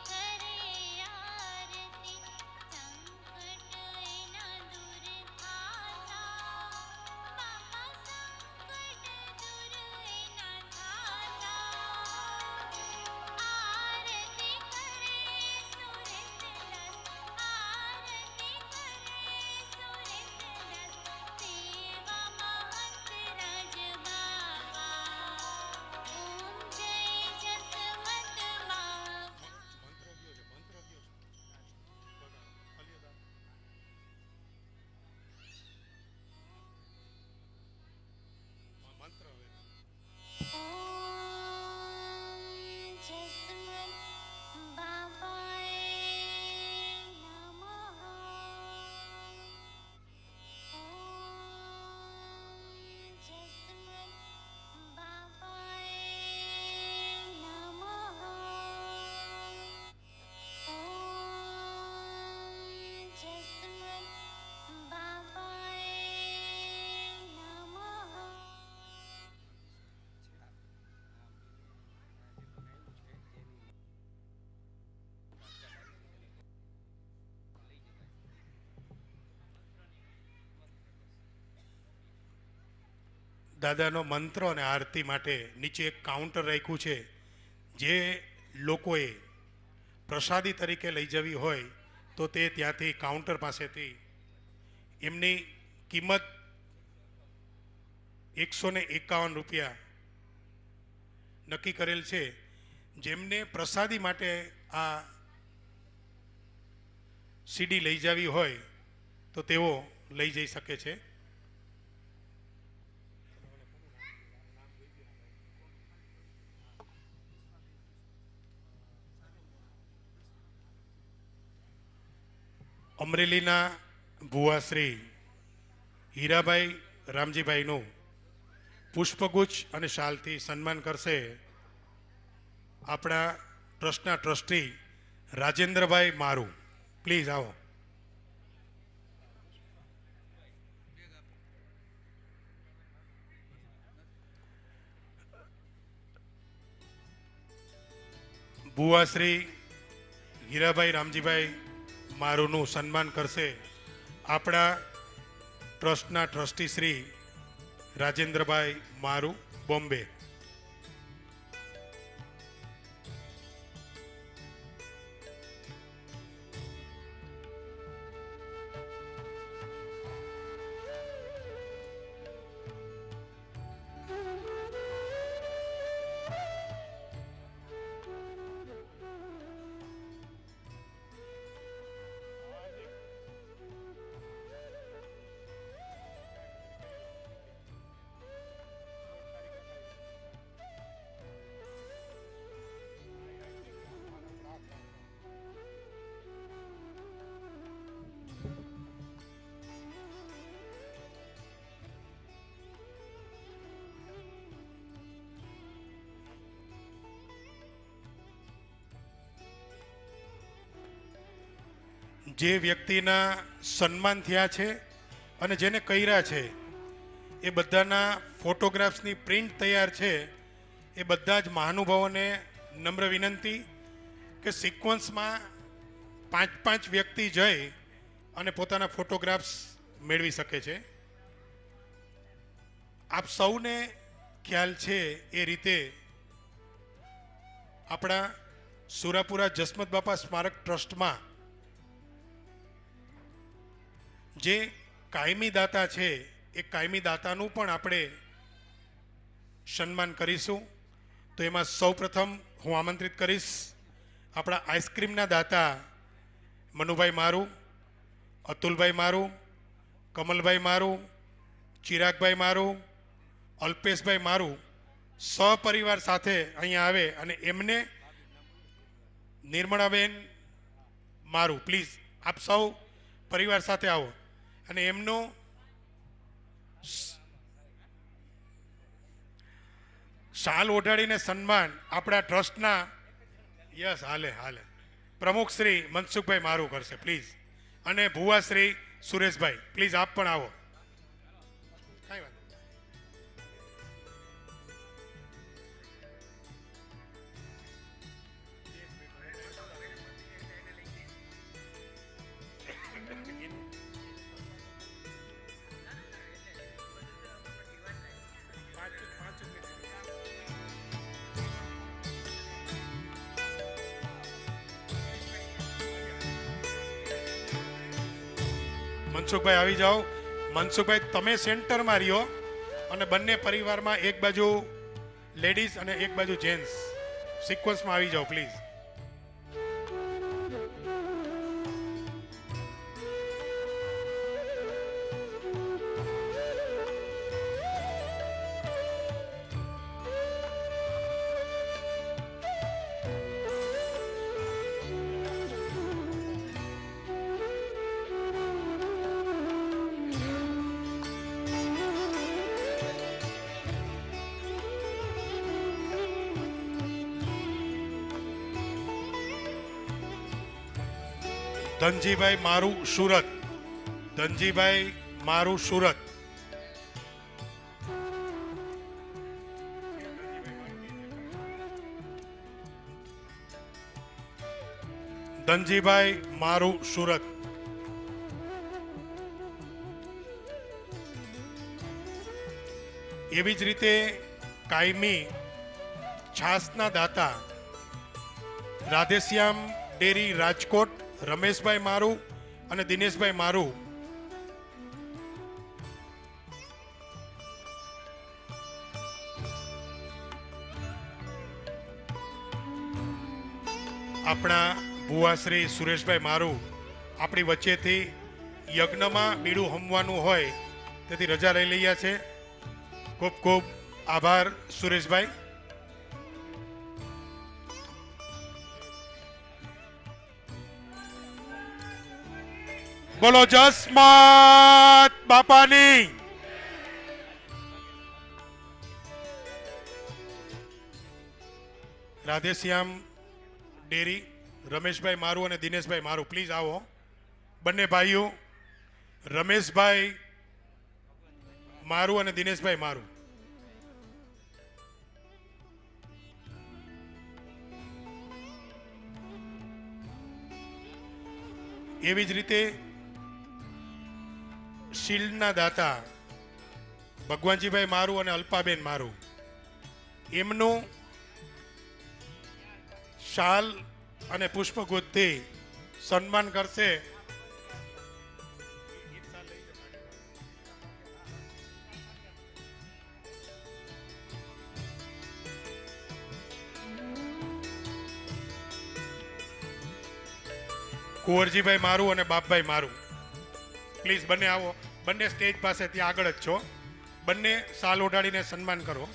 S1: દાદાનો મંત્ર અને આરતી માટે નીચે એક કાઉન્ટર રાખ્યું છે. જે લોકોએ પ્રસાદી તરીકે લઈ જવી હોય તો તે ત્યાંથી કાઉન્ટર પાસેથી એમની કિંમત 151 રૂપિયા નક્કી કરેલ છે. જેમને પ્રસાદી માટે આ સીડી લઈ જવી હોય તો તેઓ લઈ જઈ શકે છે. અમરેલીના ભુવા શ્રી હીરાભાઈ રામજીભાઈનું પુષ્પગુચ્છ અને શાલથી સન્માન કરશે આપણા ટ્રસ્ટના ટ્રસ્ટી રાજેન્દ્રભાઈ મારુ. પ્લીઝ આવો. ભુવા શ્રી હીરાભાઈ રામજીભાઈ મારુનું સન્માન કરશે આપણા ટ્રસ્ટના ટ્રસ્ટી શ્રી રાજેન્દ્રભાઈ મારુ, બોમ્બે. જે વ્યક્તિના સન્માન થયા છે અને જેને કર્યા છે એ બધાના ફોટોગ્રાફ્સની પ્રિન્ટ તૈયાર છે. એ બધા જ મહાનુભાવોને નમ્ર વિનંતી કે સિક્વન્સમાં 5 વ્યક્તિ જઈ અને પોતાના ફોટોગ્રાફ્સ મેળવી શકે છે. આપ સૌને ખ્યાલ છે એ રીતે આપણા સુરાપુરા જસમત બાપા સ્મારક ટ્રસ્ટમાં જે કાયમી દાતા છે એ કાયમી દાતાનું પણ આપણે સન્માન કરીશું. તો એમાં સૌપ્રથમ હું આમંત્રિત કરીશ આપણા આઈસ્ક્રીમના દાતા મનુભાઈ મારુ, અતુલભાઈ મારુ, કમલભાઈ મારુ, ચિરાગભાઈ મારુ, અલ્પેશભાઈ મારુ સપરિવાર સાથે અહીંયા આવે અને એમને નિર્મળાબેન મારુ, પ્લીઝ આપ સૌ પરિવાર સાથે આવો અને એમનું શાલ ઓઢાડીને સન્માન આપણા ટ્રસ્ટના હાલે પ્રમુખ શ્રી મનસુખભાઈ મારુ કરશે પ્લીઝ. અને ભુવા શ્રી સુરેશભાઈ પ્લીઝ આપ પણ આવો. કઈ વાત મનસુખભાઈ આવી જાઓ. મનસુખભાઈ તમે સેન્ટરમાં રહ્યો અને બંને પરિવારમાં એક બાજુ લેડીઝ અને એક બાજુ જેન્ટ્સ સિક્વન્સમાં આવી જાઓ પ્લીઝ. ધનજીભાઈ મારુ, સુરત. ધનજીભાઈ મારુ, સુરત. ધનજીભાઈ મારુ, સુરત. એવી જ રીતે કાયમી છાસના દાતા રાધેશ્યામ ડેરી રાજકોટ રમેશભાઈ મારુ અને દિનેશભાઈ મારુ આપણા ભુવાશ્રી સુરેશભાઈ મારુ આપણી વચ્ચેથી યજ્ઞમાં બીડું હમવાનું હોય તેથી રજા લઈ લઈએ છે. ખૂબ ખૂબ આભાર સુરેશભાઈ. બોલો જસમત બાપાની. રાધેશ્યામ ડેરી રમેશભાઈ મારુ અને દિનેશભાઈ મારુ પ્લીઝ આવો. બંને ભાઈઓ રમેશભાઈ મારુ અને દિનેશભાઈ મારુ. એવી જ રીતે શિલ્ડના દાતા ભગવાનજીભાઈ મારુ અને અલ્પાબેન મારુ એમનું શાલ અને પુષ્પગુચ્છથી સન્માન કરશે. કુંવરજીભાઈ મારુ અને બાપભાઈ મારુ પ્લીઝ બંને આવો. બંને સ્ટેજ પાસે ત્યાં આગળ જ છો. બંને શાલ ઓઢાડીને સન્માન કરો.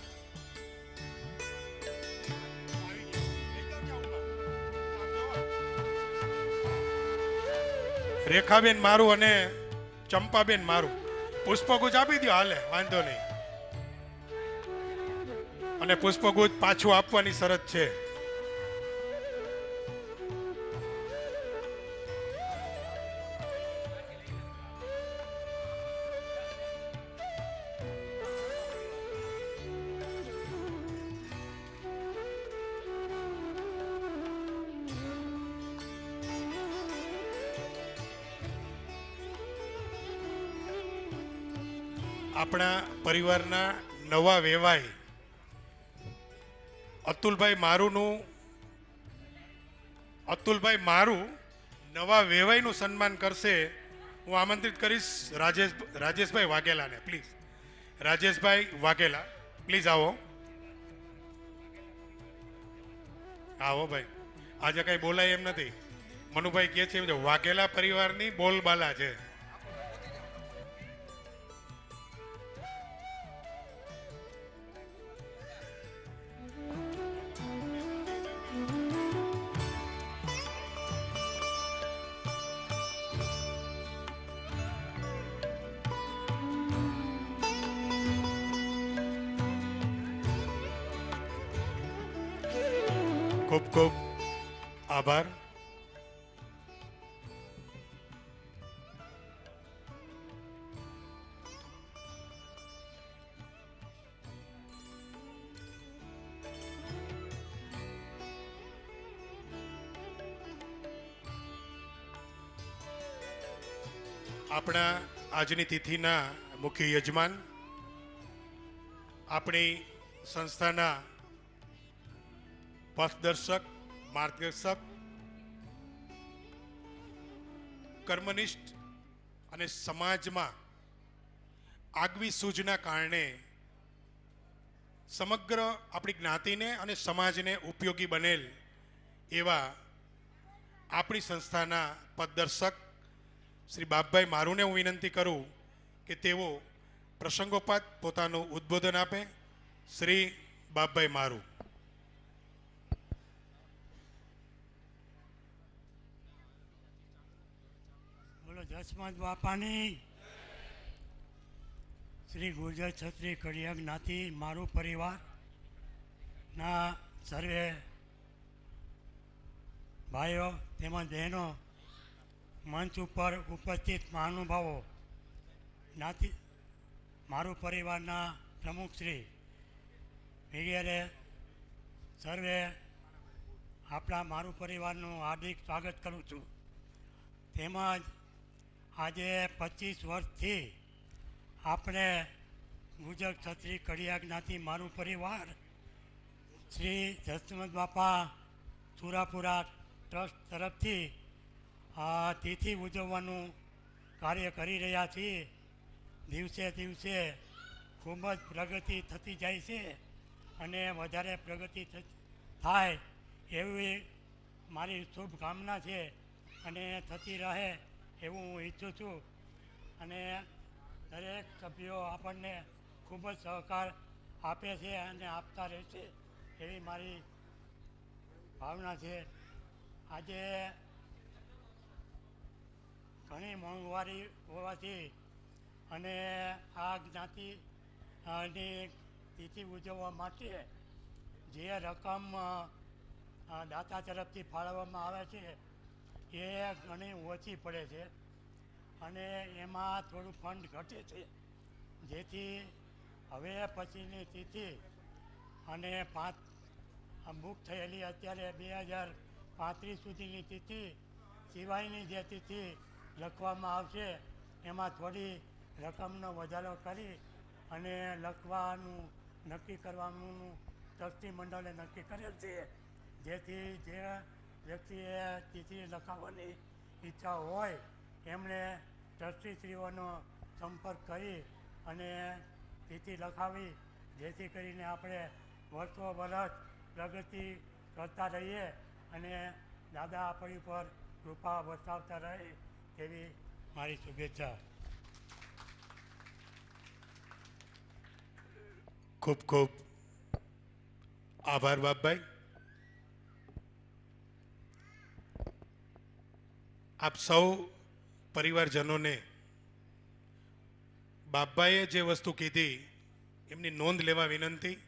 S1: રેખાબેન મારુ અને ચંપાબેન મારુ પુષ્પગુચ્છ આપી દો, હાલે વાંધો નહીં. અને પુષ્પગુચ્છ પાછું આપવાની શરત છે. આપણા પરિવારના નવા વેવાય અતુલભાઈ મારુ નવા વેવાઈનું સન્માન કરશે. હું આમંત્રિત કરીશ રાજેશભાઈ વાઘેલાને. પ્લીઝ રાજેશભાઈ વાઘેલા પ્લીઝ આવો. આવો ભાઈ. આજે કઈ બોલાય એમ નથી. મનુભાઈ કહે છે વાઘેલા પરિવારની બોલબાલા છે. ખૂબ ખૂબ આભાર. આપણા આજની તિથિના મુખ્ય યજમાન આપણી સંસ્થાના પથદર્શક, માર્ગદર્શક, કર્મનિષ્ઠ અને સમાજમાં આગવી સૂઝના કારણે સમગ્ર આપણી જ્ઞાતિને અને સમાજને ઉપયોગી બનેલ એવા આપણી સંસ્થાના પથદર્શક શ્રી બાપભાઈ મારુને હું વિનંતી કરું કે તેઓ પ્રસંગોપાત પોતાનું ઉદ્બોધન આપે. શ્રી બાપભાઈ મારુ.
S5: જસમત બાપાની. શ્રી ગુર્જર ક્ષત્રિય કડિયા જ્ઞાતિ મારુ પરિવારના સર્વે ભાઈઓ તેમજ બહેનો, મંચ ઉપર ઉપસ્થિત મહાનુભાવો, જ્ઞાતિ મારુ પરિવારના પ્રમુખશ્રી વગેરે સર્વે આપણા મારુ પરિવારનું હાર્દિક સ્વાગત કરું છું. તેમજ આજે 25 વર્ષથી આપણે ગુજર ક્ષત્રિય કડિયા જ્ઞાતિ મારું પરિવાર શ્રી જસમત બાપા સુરાપુરા ટ્રસ્ટ તરફથી આ તિથિ ઉજવવાનું કાર્ય કરી રહ્યા છીએ. દિવસે દિવસે ખૂબ જ પ્રગતિ થતી જાય છે અને વધારે પ્રગતિ થાય એવી મારી શુભકામના છે અને થતી રહે એવું હું ઈચ્છું છું. અને દરેક સભ્યો આપણને ખૂબ જ સહકાર આપે છે અને આપતા રહેશે એવી મારી ભાવના છે. આજે ઘણી મોંઘવારી હોવાથી અને આ જ્ઞાતિની તિથિ ઉજવવા માટે જે રકમ દાતા તરફથી ફાળવવામાં આવે છે એ ઘણી ઓછી પડે છે અને એમાં થોડું ફંડ ઘટે છે, જેથી હવે પછીની તિથિ અને બુક થયેલી અત્યારે 2035 સુધીની તિથિ સિવાયની જે તિથિ લખવામાં આવશે એમાં થોડી રકમનો વધારો કરી અને લખવાનું નક્કી કરવાનું ટ્રસ્ટી મંડળે નક્કી કરેલ છે, જેથી જે વ્યક્તિએ તિથિ લખાવવાની ઈચ્છા હોય એમણે ટ્રસ્ટીશ્રીઓનો સંપર્ક કરી અને તિથિ લખાવી, જેથી કરીને આપણે વર્ષો વર્ષ પ્રગતિ કરતા રહીએ અને દાદા આપણી પર કૃપા વરસાવતા રહે તેવી મારી શુભેચ્છા.
S1: ખૂબ ખૂબ આભાર બાપભાઈ. આપ સૌ પરિવારજનોને બાપભાઈએ જે વસ્તુ કીધી એમની નોંધ લેવા વિનંતી.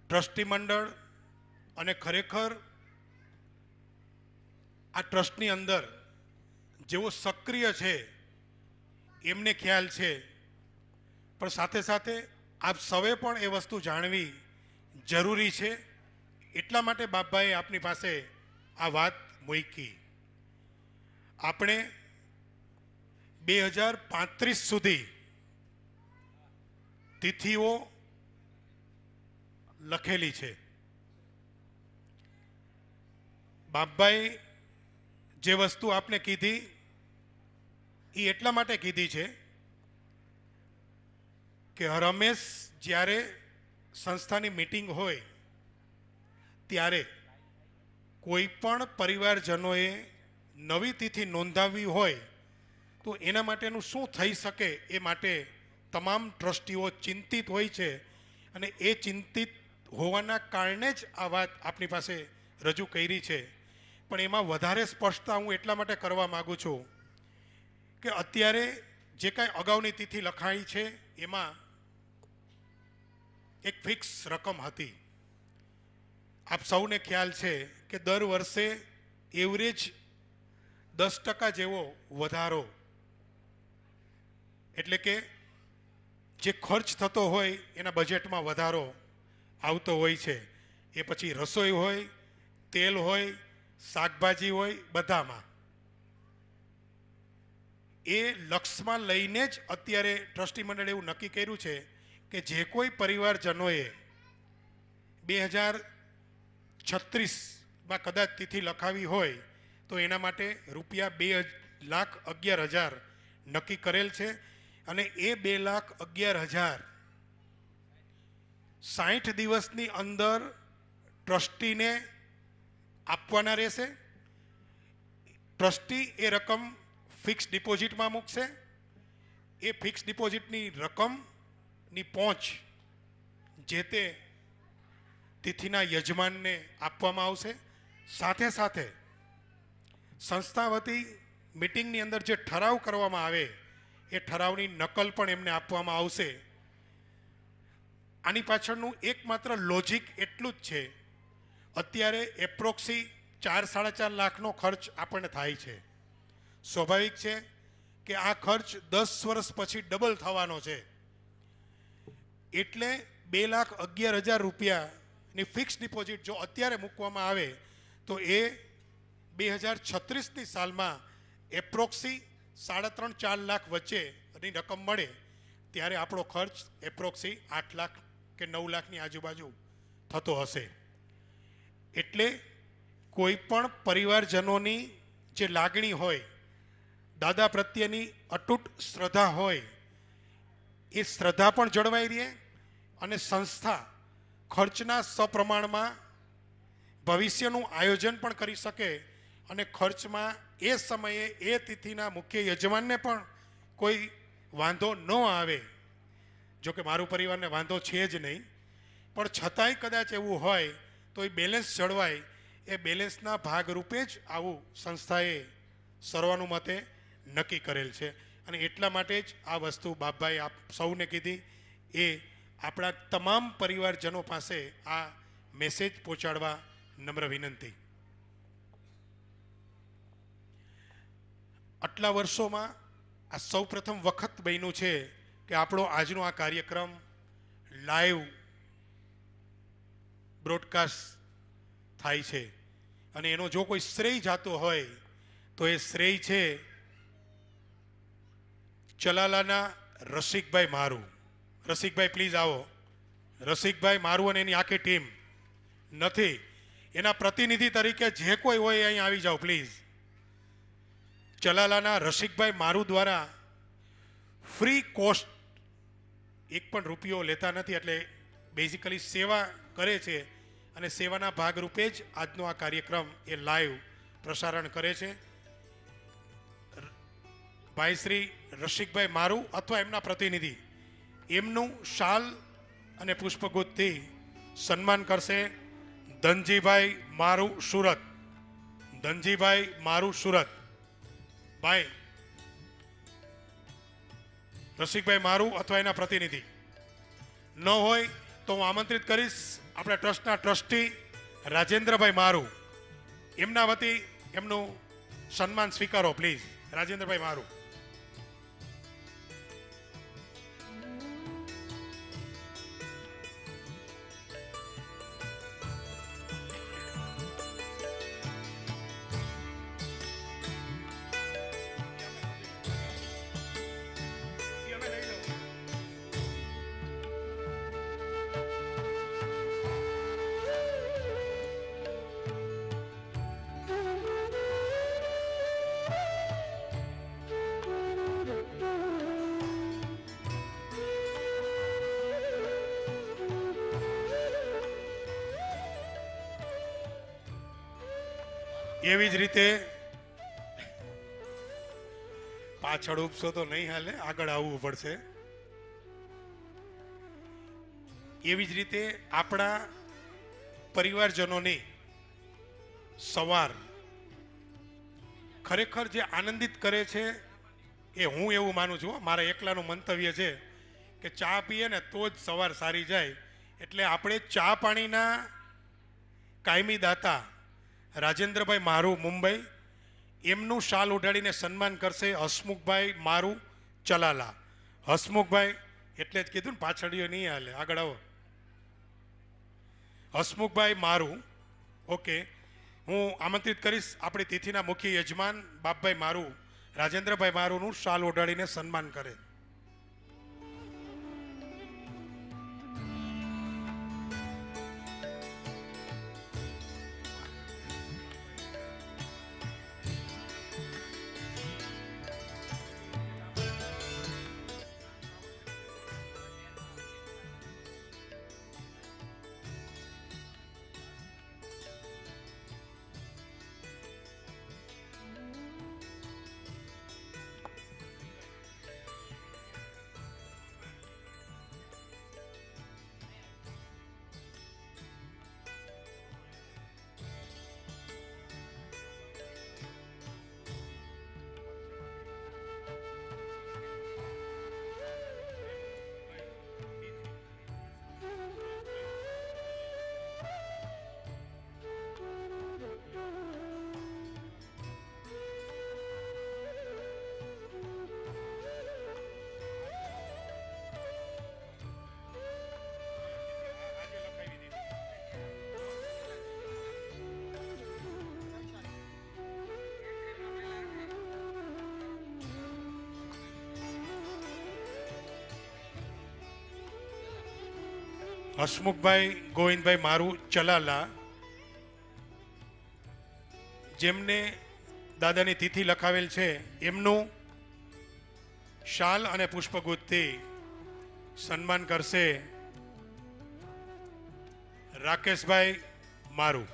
S1: ટ્રસ્ટી મંડળ અને ખરેખર આ ટ્રસ્ટની અંદર જેઓ સક્રિય છે એમને ખ્યાલ છે, પણ સાથે સાથે આપ સૌએ પણ એ વસ્તુ જાણવી જરૂરી છે. એટલા માટે બાપભાઈએ આપની પાસે આ વાત મૂકી. આપણે 2035 સુધી તિથિઓ લખેલી છે. બાપભાઈ જે વસ્તુ આપને કીધી એ એટલા માટે કીધી છે કે રમેશ જ્યારે સંસ્થાની મીટિંગ હોય ત્યારે કોઈ પણ પરિવારજનોએ નવી તિથિ નોંધાવવી હોય તો એના માટેનું શું થઈ શકે એ માટે તમામ ટ્રસ્ટીઓ ચિંતિત હોય છે અને એ ચિંતિત હોવાના કારણે જ આ વાત આપની પાસે રજૂ કરી છે. પણ એમાં વધારે સ્પષ્ટતા હું એટલા માટે કરવા માગું છું કે અત્યારે જે કાંઈ અગાઉની તિથિ લખાઈ છે એમાં એક ફિક્સ રકમ હતી. આપ સૌને ખ્યાલ છે કે દર વર્ષે એવરેજ 10% જેવો વધારો, એટલે કે જે ખર્ચ થતો હોય એના બજેટમાં વધારો આવતો હોય છે. એ પછી રસોઈ હોય, તેલ હોય, શાકભાજી હોય, બધામાં. એ લક્ષમાં લઈને જ અત્યારે ટ્રસ્ટી મંડળે એવું નક્કી કર્યું છે કે જે કોઈ પરિવારજનોએ 2036માં કદાચ તિથિ લખાવી હોય તો એના માટે રૂપિયા 2,11,000 નક્કી કરેલ છે અને એ 2,11,000 60 દિવસની અંદર ટ્રસ્ટીને આપવાના રહેશે. ટ્રસ્ટી એ રકમ ફિક્સ ડિપોઝિટમાં મૂકશે. એ ફિક્સ ડિપોઝિટની રકમની પહોંચ જે તે તિથિના યજમાનને આપવામાં આવશે. સાથે સાથે સંસ્થા વતી મિટિંગની અંદર જે ઠરાવ કરવામાં આવે એ ઠરાવની નકલ પણ એમને આપવામાં આવશે. આની પાછળનું એકમાત્ર લોજિક એટલું જ છે, અત્યારે એપ્રોક્સી 4-4.5 લાખનો ખર્ચ આપણને થાય છે. સ્વાભાવિક છે કે આ ખર્ચ 10 વર્ષ પછી ડબલ થવાનો છે. એટલે 2,11,000 રૂપિયાની ફિક્સ ડિપોઝિટ જો અત્યારે મૂકવામાં આવે તો એ 2036ની સાલમાં એપ્રોક્સી 3.5-4 લાખ વચ્ચેની રકમ મળે ત્યારે આપણો ખર્ચ એપ્રોક્સી 8 લાખ કે 9 લાખની આજુબાજુ થતો હશે. એટલે કોઈ પણ પરિવારજનોની જે લાગણી હોય, દાદા પ્રત્યેની અતૂટ શ્રદ્ધા હોય, એ શ્રદ્ધા પણ જળવાઈ રહે અને સંસ્થા ખર્ચના સપ્રમાણમાં ભવિષ્યનું આયોજન પણ કરી શકે અને ખર્ચમાં એ સમયે એ તિથિના મુખ્ય યજમાનને પણ કોઈ વાંધો ન આવે. જો કે મારું પરિવારને વાંધો છે જ નહીં, પણ છતાંય કદાચ એવું હોય તો એ બેલેન્સ જળવાય. એ બેલેન્સના ભાગરૂપે જ આવું સંસ્થાએ સર્વાનુમતે નક્કી કરેલ છે અને એટલા માટે જ આ વસ્તુ બાપભાઈ આપ સૌને કીધી. એ આપણા તમામ પરિવારજનો પાસે આ મેસેજ પહોંચાડવા નમ્ર વિનંતી. આટલા વર્ષોમાં આ સૌ પ્રથમ વખત બન્યું છે કે આપણો આજનો આ કાર્યક્રમ લાઈવ બ્રોડકાસ્ટ થાય છે અને એનો જો કોઈ શ્રેય જાતો હોય તો એ શ્રેય છે ચલાલાના રસિકભાઈ મારું. રસિકભાઈ પ્લીઝ આવો. રસિકભાઈ મારું અને એની આખી ટીમ નથી, એના પ્રતિનિધિ તરીકે જે કોઈ હોય અહીં આવી જાઓ પ્લીઝ. ચલાલાના રસિકભાઈ મારું દ્વારા ફ્રી કોસ્ટ એક પણ રૂપિયો લેતા નથી, એટલે બેઝિકલી સેવા કરે છે અને સેવાના ભાગરૂપે જ આજનો આ કાર્યક્રમ એ લાઈવ પ્રસારણ કરે છે. ભાઈ શ્રી રસિકભાઈ મારું અથવા એમના પ્રતિનિધિ એમનું શાલ અને પુષ્પગુચ્છથી સન્માન કરશે ધનજીભાઈ મારું સુરત. ધનજીભાઈ મારું સુરત. ભાઈ રસિકભાઈ મારું અથવા એના પ્રતિનિધિ ન હોય તો હું આમંત્રિત કરીશ આપણા ટ્રસ્ટના ટ્રસ્ટી રાજેન્દ્રભાઈ મારું. એમના વતી એમનું સન્માન સ્વીકારો પ્લીઝ. રાજેન્દ્રભાઈ મારું. એવી જ રીતે પાછળ ઉપસો તો નહીં હાલે, આગળ આવવું પડશે. એવી જ રીતે આપણા પરિવારજનોની સવાર ખરેખર જે આનંદિત કરે છે એ હું એવું માનું છું. મારા એકલાનું મંતવ્ય છે કે ચા પીએ ને તો જ સવાર સારી જાય. એટલે આપણે ચા પાણીના કાયમી દાતા રાજેન્દ્રભાઈ મારું મુંબઈ, એમનું શાલ ઉડાડીને સન્માન કરશે હસમુખભાઈ મારું ચલાલા. હસમુખભાઈ એટલે જ કીધું ને પાછળીઓ નહીં હાલે, આગળ આવો. હસમુખભાઈ મારું. ઓકે, હું આમંત્રિત કરીશ આપણી તિથિના મુખ્ય યજમાન બાપભાઈ મારું, રાજેન્દ્રભાઈ મારુંનું શાલ ઉડાડીને સન્માન કરે. હસમુખભાઈ ગોવિંદભાઈ મારું ચલાલા, જેમને દાદાની તિથિ લખાવેલ છે, એમનું શાલ અને પુષ્પગુચ્છથી સન્માન કરશે રાકેશભાઈ મારું.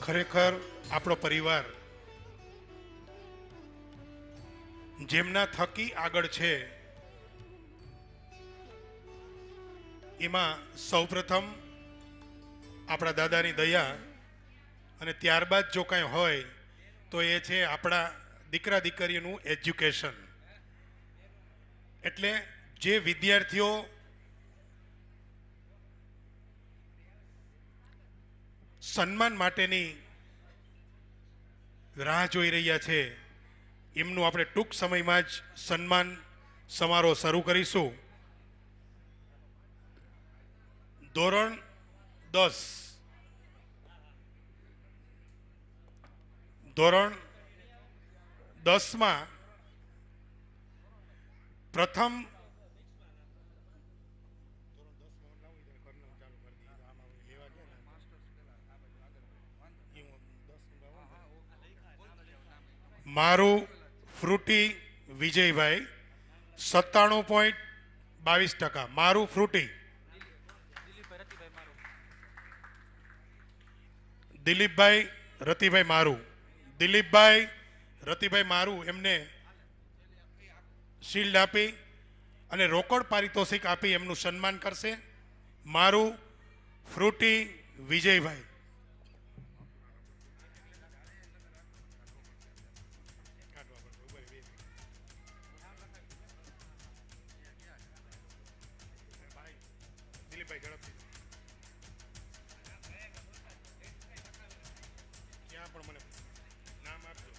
S1: ખરેખર આપણો પરિવાર જેમના થકી આગળ છે, એમાં સૌપ્રથમ આપણા દાદાની દયા અને ત્યારબાદ જો કાંઈ હોય તો એ છે આપણા દીકરા દીકરીનું એજ્યુકેશન. એટલે જે વિદ્યાર્થીઓ સન્માન માટેની રાહ જોઈ રહ્યા છે, એમનું આપણે ટૂંક સમયમાં જ સન્માન સમારોહ શરૂ કરીશું. ધોરણ 10 ધોરણ 10માં પ્રથમ મારું ફ્રૂટી વિજયભાઈ 97.22%. મારું ફ્રૂટી. દિલીપભાઈ રતિભાઈ મારું. દિલીપભાઈ રતિભાઈ મારું એમને શિલ્ડ આપી અને રોકડ પારિતોષિક આપી એમનું સન્માન કરશે. મારું ફ્રૂટી વિજયભાઈ. દિલીપભાઈ ઝડપથી ક્યાં પણ મને નામ આપજો.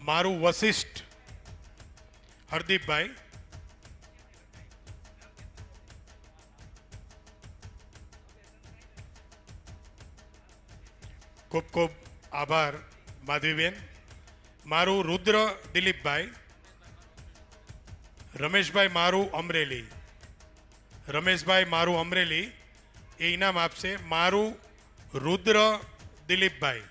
S1: મારું વશિષ્ઠ હરદીપભાઈ, ખૂબ ખૂબ આભાર માધવીબેન. મારું રુદ્ર દિલીપભાઈ, રમેશભાઈ મારું અમરેલી, રમેશભાઈ મારું અમરેલી એ ઇનામ આપશે. મારું રુદ્ર દિલીપભાઈ.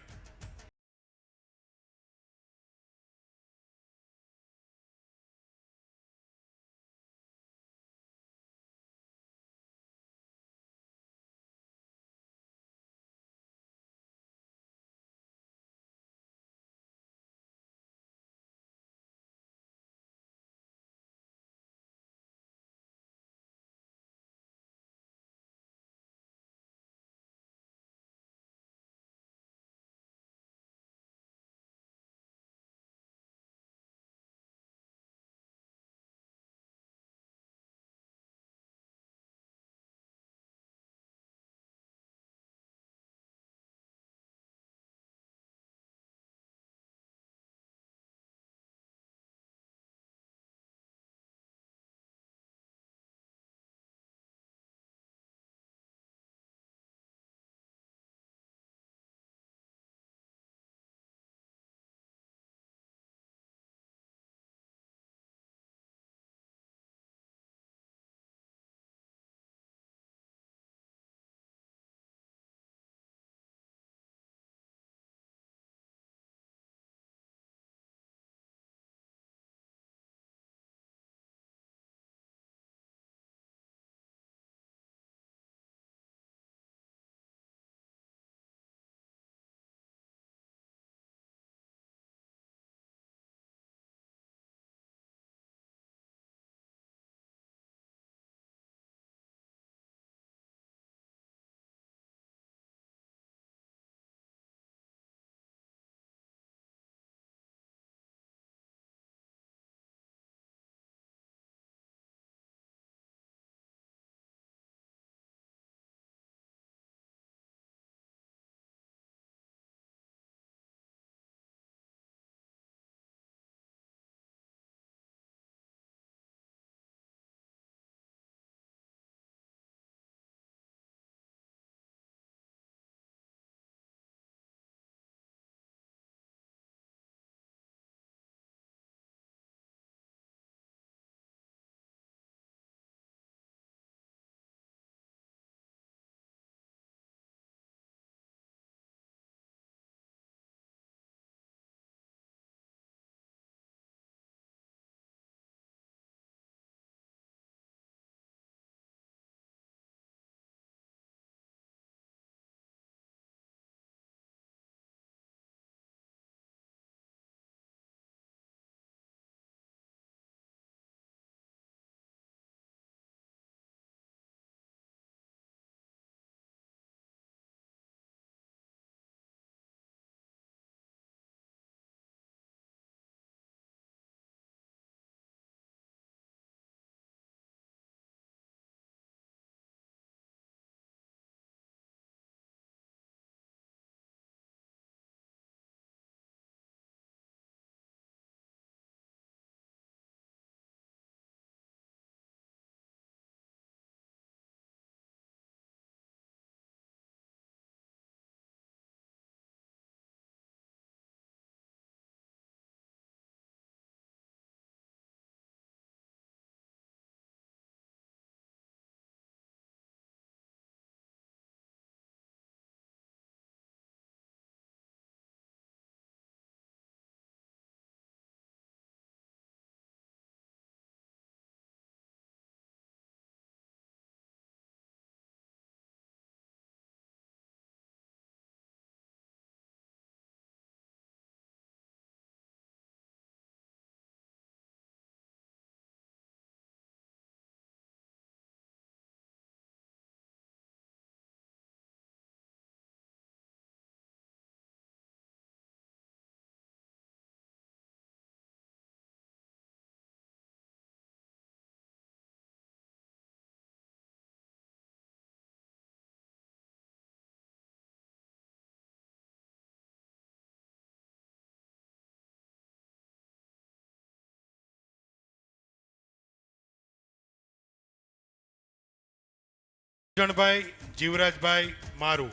S1: અર્જણભાઈ જીવરાજભાઈ મારું.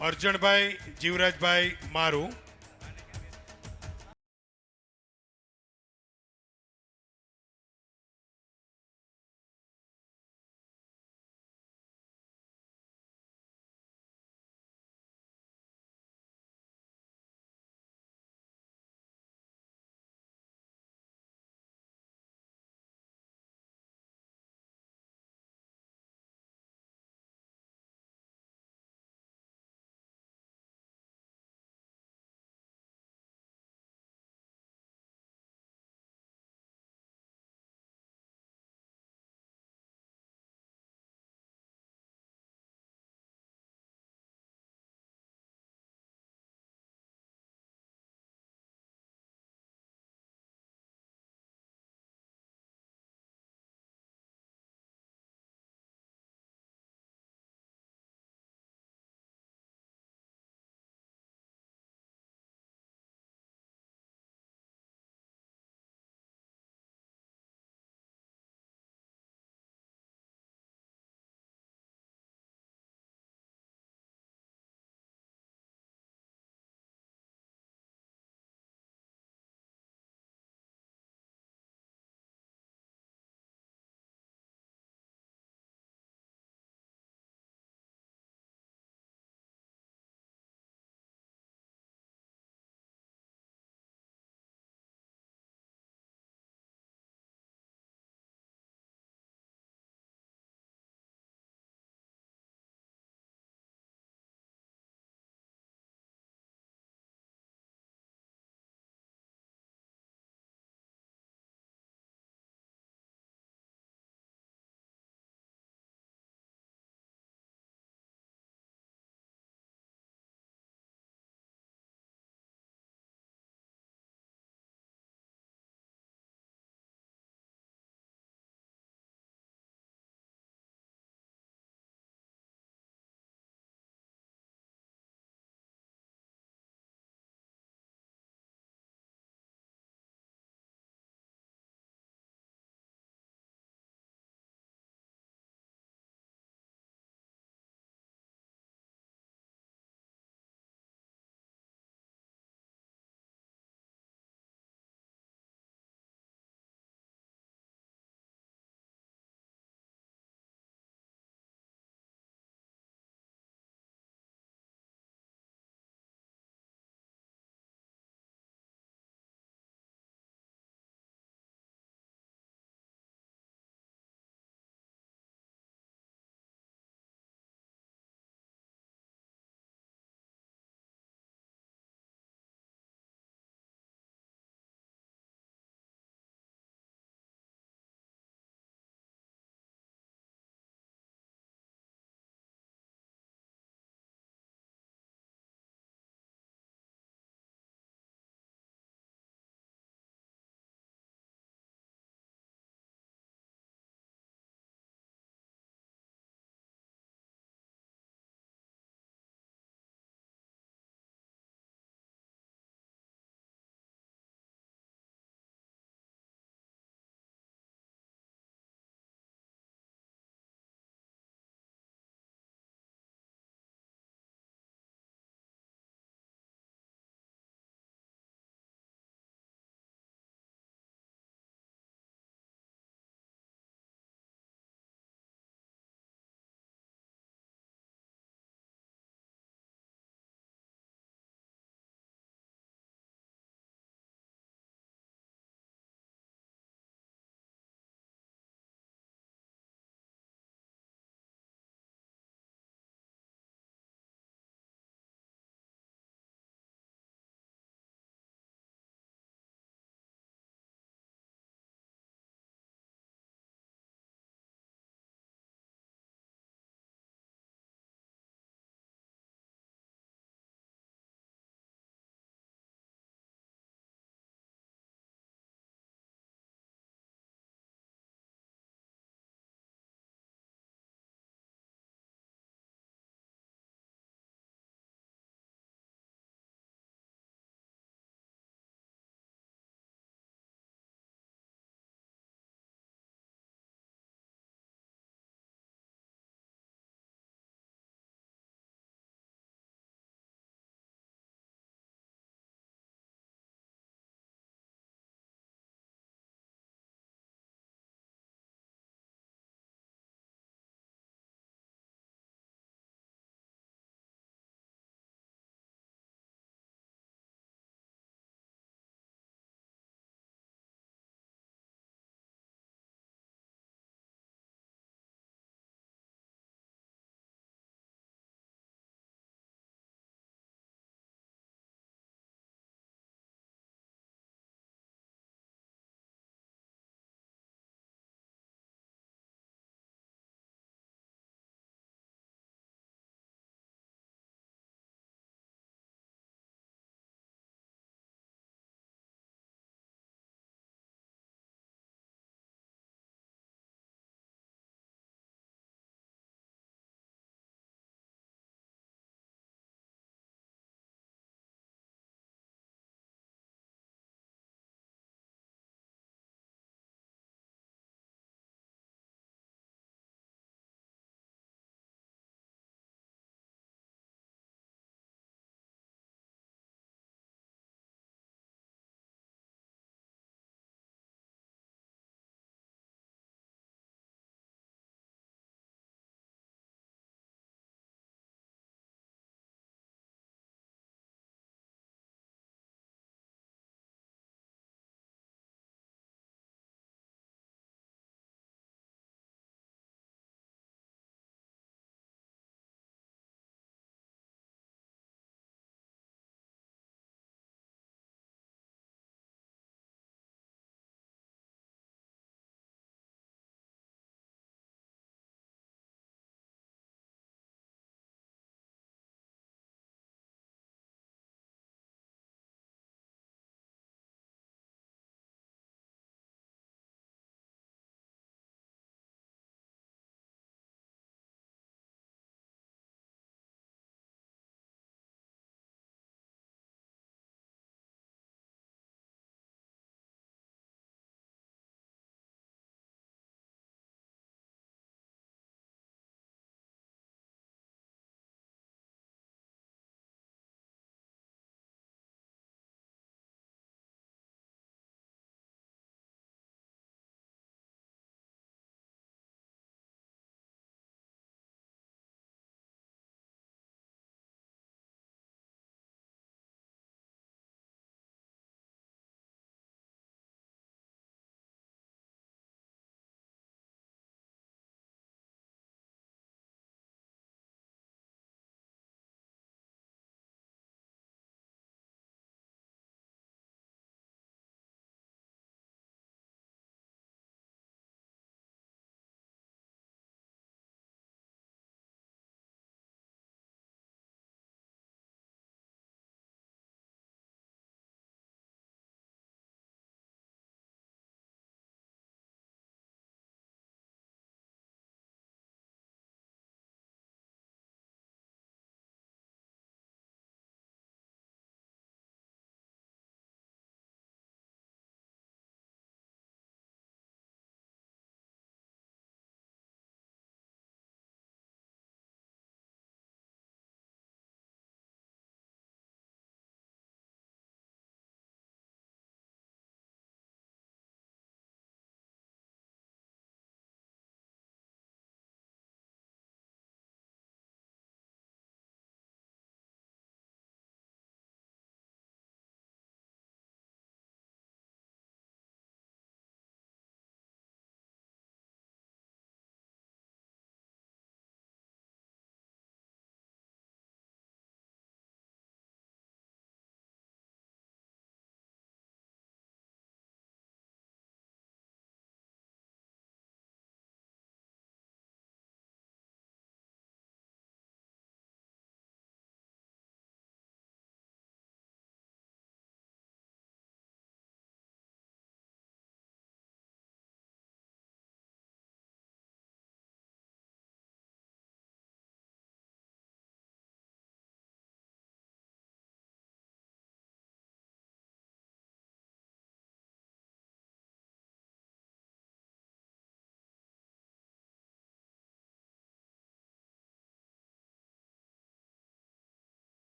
S1: અર્જણભાઈ જીવરાજભાઈ મારું.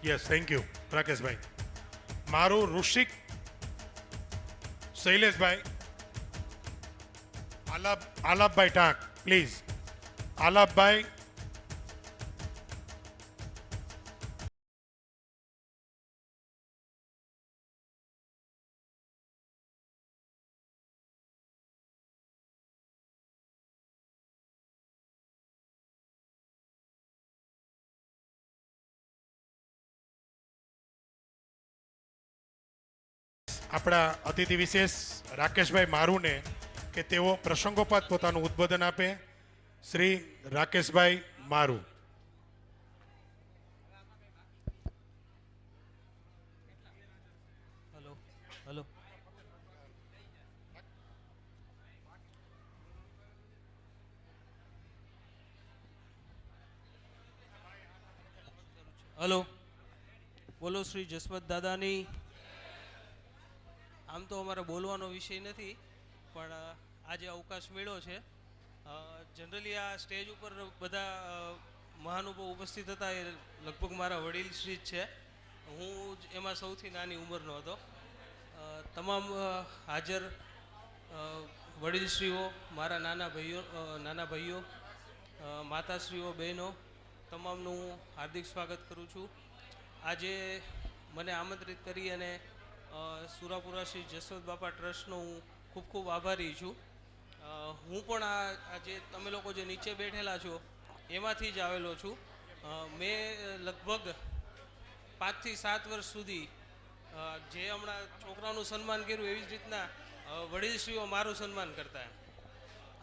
S1: યસ, થેન્ક યુ રાકેશભાઈ. મારું ઋષિક શૈલેષભાઈ. આલાપભાઈ ટાંક પ્લીઝ. આલાપભાઈ. આપણા અતિથિ વિશેષ રાકેશભાઈ મારુને કે તેઓ પ્રસંગોપાત પોતાનું ઉદ્બોધન આપે. શ્રી રાકેશભાઈ મારુ.
S6: Hello hello. હલો. બોલો શ્રી જસવંત દાદાની. આમ તો અમારે બોલવાનો વિષય નથી, પણ આજે અવકાશ મળ્યો છે. જનરલી આ સ્ટેજ ઉપર બધા મહાનુભાવો ઉપસ્થિત હતા એ લગભગ મારા વડીલશ્રી જ છે. હું જ એમાં સૌથી નાની ઉંમરનો હતો. તમામ હાજર વડીલશ્રીઓ, મારા નાના ભાઈઓ, માતાશ્રીઓ, બહેનો, તમામનું હું હાર્દિક સ્વાગત કરું છું. આજે મને આમંત્રિત કરી અને સુરાપુરા શ્રી જસવંત બાપા ટ્રસ્ટનો હું ખૂબ ખૂબ આભારી છું. હું પણ આજે તમે લોકો જે નીચે બેઠેલા છો એમાંથી જ આવેલો છું. મેં લગભગ 5 થી 7 વર્ષ સુધી જે હમણાં છોકરાનું સન્માન કર્યું એવી જ રીતના વડીલશ્રીઓ મારું સન્માન કરતા,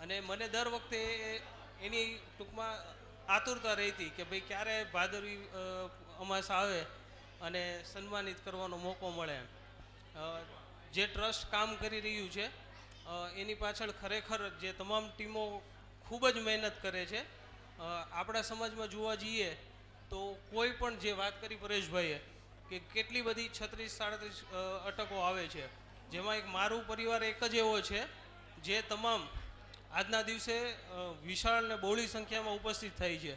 S6: અને મને દર વખતે એની ટૂંકમાં આતુરતા રહેતી કે ભાઈ ક્યારે ભાદરવી અમાસ આવે અને સન્માનિત કરવાનો મોકો મળે. જે ટ્રસ્ટ કામ કરી રહ્યું છે એની પાછળ ખરેખર જે તમામ ટીમો ખૂબ જ મહેનત કરે છે. આપણા સમાજમાં જોવા જઈએ તો કોઈ પણ, જે વાત કરી પરેશભાઈએ કે કેટલી બધી 36-37 અટકો આવે છે, જેમાં એક મારું પરિવાર એક જ એવો છે જે તમામ આજના દિવસે વિશાળ ને બહોળી સંખ્યામાં ઉપસ્થિત થાય છે.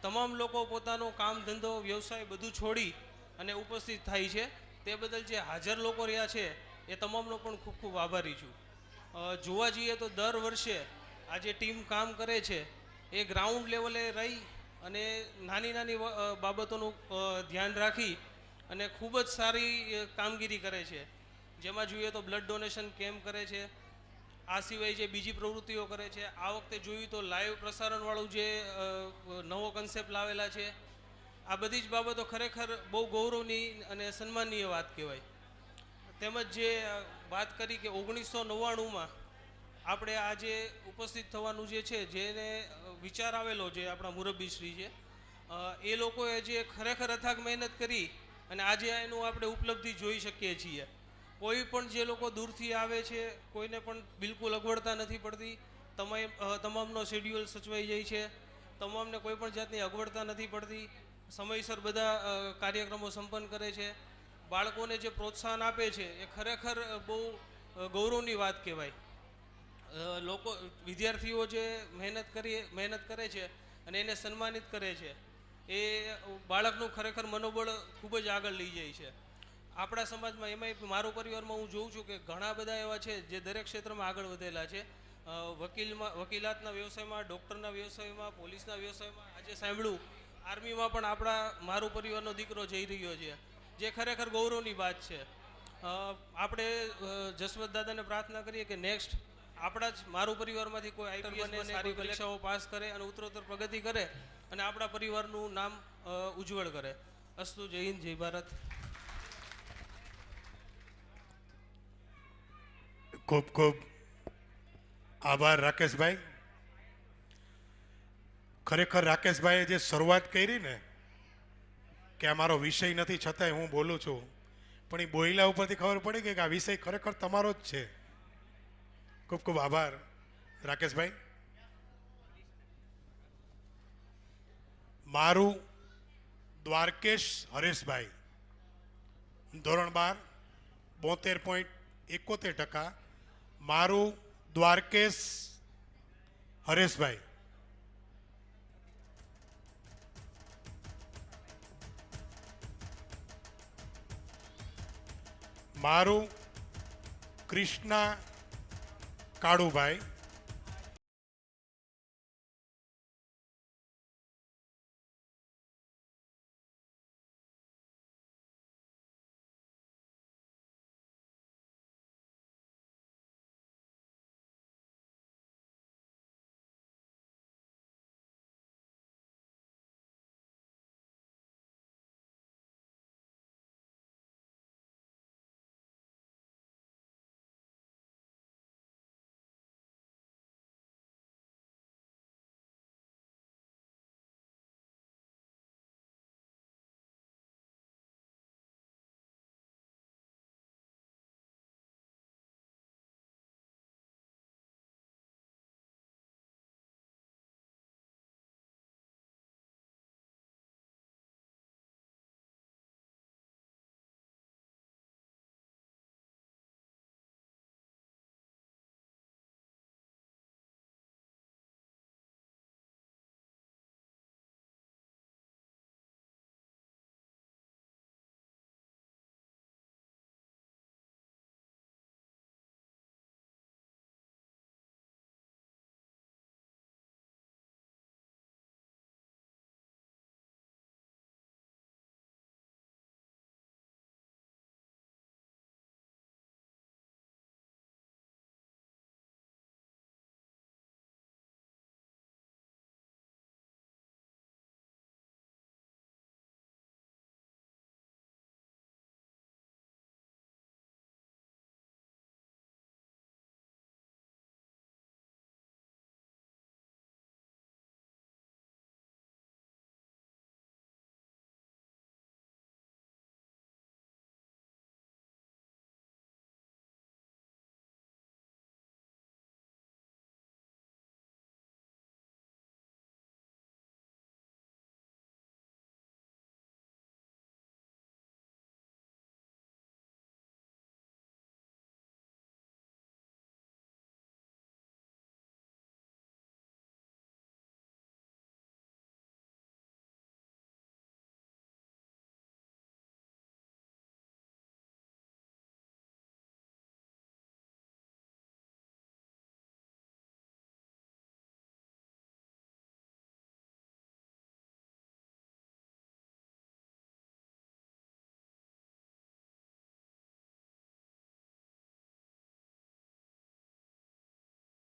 S6: તમામ લોકો પોતાનો કામ ધંધો વ્યવસાય બધું છોડી અને ઉપસ્થિત થાય છે. તે બદલ જે હાજર લોકો રહ્યા છે એ તમામનો પણ ખૂબ ખૂબ આભારી છું. જોવા જઈએ તો દર વર્ષે આ જે ટીમ કામ કરે છે એ ગ્રાઉન્ડ લેવલે રહી અને નાની નાની બાબતોનું ધ્યાન રાખી અને ખૂબ જ સારી કામગીરી કરે છે. જેમાં જોઈએ તો બ્લડ ડોનેશન કેમ્પ કરે છે. આ સિવાય જે બીજી પ્રવૃત્તિઓ કરે છે, આ વખતે જોયું તો લાઈવ પ્રસારણવાળું જે નવો કન્સેપ્ટ લાવેલા છે, આ બધી જ બાબતો ખરેખર બહુ ગૌરવની અને સન્માનનીય વાત કહેવાય. તેમજ જે વાત કરી કે 1999માં આપણે આજે ઉપસ્થિત થવાનું જે છે, જેને વિચાર આવેલો જે આપણા મુરબ્બીશ્રી છે, એ લોકોએ જે ખરેખર અથાગ મહેનત કરી અને આજે એનું આપણે ઉપલબ્ધિ જોઈ શકીએ છીએ. કોઈ પણ જે લોકો દૂરથી આવે છે કોઈને પણ બિલકુલ અગવડતા નથી પડતી. તમામનો શેડ્યુલ સચવાઈ જાય છે, તમામને કોઈ પણ જાતની અગવડતા નથી પડતી. સમયસર બધા કાર્યક્રમો સંપન્ન કરે છે. બાળકોને જે પ્રોત્સાહન આપે છે એ ખરેખર બહુ ગૌરવની વાત કહેવાય. લોકો, વિદ્યાર્થીઓ જે મહેનત કરે છે અને એને સન્માનિત કરે છે, એ બાળકનું ખરેખર મનોબળ ખૂબ જ આગળ લઈ જાય છે. આપણા સમાજમાં એમાંય મારો પરિવારમાં હું જોઉં છું કે ઘણા બધા એવા છે જે દરેક ક્ષેત્રમાં આગળ વધેલા છે. વકીલાતના વ્યવસાયમાં, ડૉક્ટરના વ્યવસાયમાં, પોલીસના વ્યવસાયમાં, આજે સાંભળ્યું આર્મીમાં પણ આપણા મારો પરિવારનો દીકરો જઈ રહ્યો છે, જે ખરેખર ગૌરવની વાત છે. આપણે જસવંત દાદાને પ્રાર્થના કરીએ કે નેક્સ્ટ આપણા જ મારો પરિવારમાંથી કોઈ આઈપીએસ બને, સારી પરીક્ષાઓ પાસ કરે અને ઉત્તરોત્તર પ્રગતિ કરે અને આપણા પરિવારનું નામ ઉજ્જવળ કરે. અસ્તુ. જય હિન્દ, જય ભારત.
S1: ખૂબ ખૂબ આભાર રાકેશભાઈ. ખરેખર રાકેશભાઈએ જે શરૂઆત કરી ને કે આ મારો વિષય નથી છતાંય હું બોલું છું, પણ એ બોયલા ઉપરથી ખબર પડી ગઈ કે આ વિષય ખરેખર તમારો જ છે. ખૂબ ખૂબ આભાર રાકેશભાઈ. મારું દ્વારકેશ હરેશભાઈ, ધોરણ 12, 72.71%. મારું દ્વારકેશ હરેશભાઈ. મારું કૃષ્ણા કાળુભાઈ,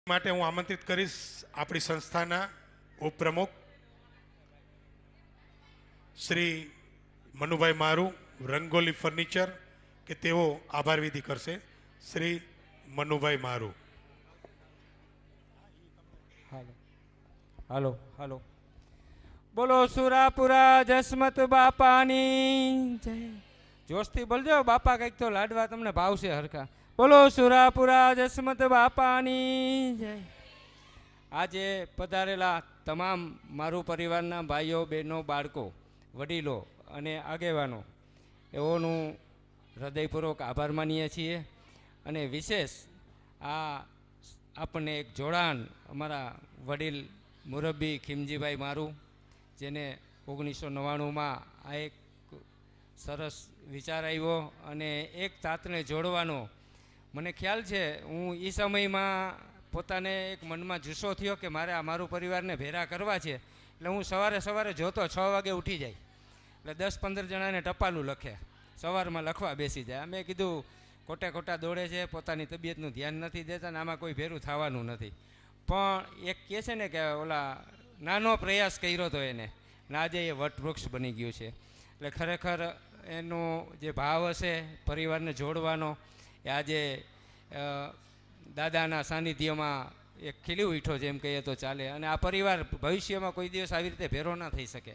S1: માટે હું આમંત્રિત કરીશ આપણી સંસ્થાના ઉપપ્રમુખ શ્રી મનુભાઈ મારુ, રંગોલી ફર્નિચર, કે તેઓ આભાર વિધિ કરશે. શ્રી મનુભાઈ મારુ.
S7: હાલો હાલો હાલો. બોલો સુરાપુરા જસમત બાપાની જય. જોશથી બોલજો, બાપા કંઈક તો લાડવા તમને ભાવશે હરખા. બોલો સુરાપુરા જસમત બાપાની જય. આજે પધારેલા તમામ મારું પરિવારના ભાઈઓ બહેનો બાળકો વડીલો અને આગેવાનો એઓનું હૃદયપૂર્વક આભાર માનીએ છીએ. અને વિશેષ આ આપણને એક જોડાણ અમારા વડીલ મુરબ્બી ખીમજીભાઈ મારું, જેને 1999માં આ એક સરસ વિચાર આવ્યો અને એક તાતને જોડવાનો મને ખ્યાલ છે. હું એ સમયમાં પોતાને એક મનમાં જુસ્સો થયો કે મારે આ મારું પરિવારને ભેરા કરવા છે. એટલે હું સવારે સવારે જોતો 6 વાગે ઉઠી જાય એટલે 10-15 જણાને ટપાલું લખે, સવારમાં લખવા બેસી જાય. મેં કીધું ખોટા દોડે છે, પોતાની તબિયતનું ધ્યાન નથી દેતા ને આમાં કોઈ ભેરું થવાનું નથી. પણ એક કહે છે ને કે ઓલા નાનો પ્રયાસ કર્યો હતો એને, ને આજે એ વટવૃક્ષ બની ગયું છે. એટલે ખરેખર એનો જે ભાવ હશે પરિવારને જોડવાનો એ આજે દાદાના સાનિધ્યમાં એક ખીલી ઉઠ્યો જેમ કહીએ તો ચાલે. અને આ પરિવાર ભવિષ્યમાં કોઈ દિવસ આવી રીતે ભેરો ના થઈ શકે,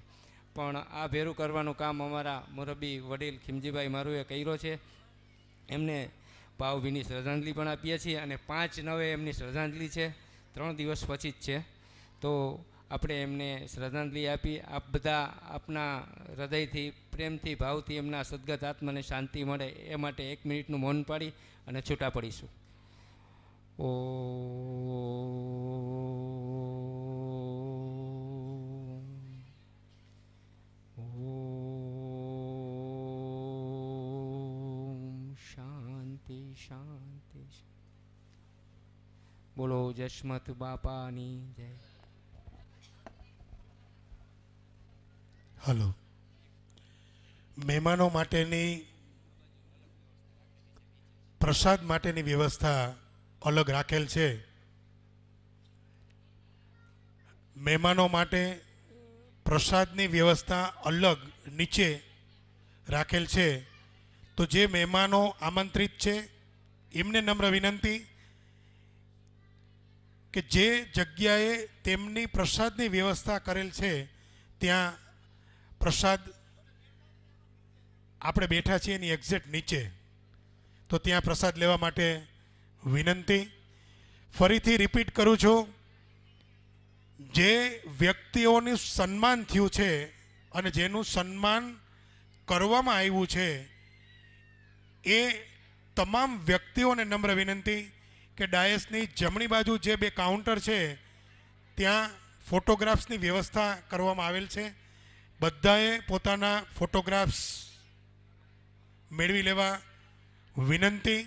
S7: પણ આ ભેરું કરવાનું કામ અમારા મુરબ્બી વડીલ ખીમજીભાઈ મારુએ કર્યો છે. એમને ભાવભીની શ્રદ્ધાંજલિ પણ આપીએ છીએ અને 5/9 એમની શ્રદ્ધાંજલિ છે, 3 દિવસ પછી જ છે. તો આપણે એમને શ્રદ્ધાંજલિ આપી, આપ બધા આપના હૃદયથી પ્રેમથી ભાવથી એમના સદગત આત્માને શાંતિ મળે એ માટે 1 મિનિટનું મૌન પાડી અને છૂટા પડીશું. ઓ શાંતિ. શાંતિ. બોલો જસમત બાપાની જય.
S1: હલો. મહેમાનો માટેની પ્રસાદ માટેની વ્યવસ્થા અલગ રાખેલ છે. મહેમાનો માટે પ્રસાદની વ્યવસ્થા અલગ નીચે રાખેલ છે. તો જે મહેમાનો આમંત્રિત છે એમને નમ્ર વિનંતી કે જે જગ્યાએ તેમની પ્રસાદની વ્યવસ્થા કરેલ છે ત્યાં પ્રસાદ આપણે બેઠા છીએ એની એક્ઝેક્ટ નીચે, તો ત્યાં પ્રસાદ લેવા માટે વિનંતી. ફરીથી રિપીટ કરું છું, જે વ્યક્તિઓનું સન્માન થયું છે અને જેનું સન્માન કરવામાં આવ્યું છે એ તમામ વ્યક્તિઓને નમ્ર વિનંતી કે ડાયસની જમણી બાજુ જે 2 કાઉન્ટર છે ત્યાં ફોટોગ્રાફ્સની વ્યવસ્થા કરવામાં આવેલ છે. બધાએ પોતાના ફોટોગ્રાફ્સ મેળવી લેવા વિનંતી.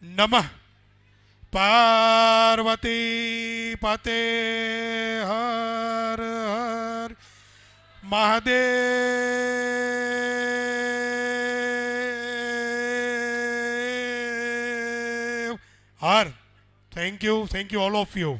S1: નમઃ પાર્વતી પતે Har Har Mahadev Har. Thank you all of you.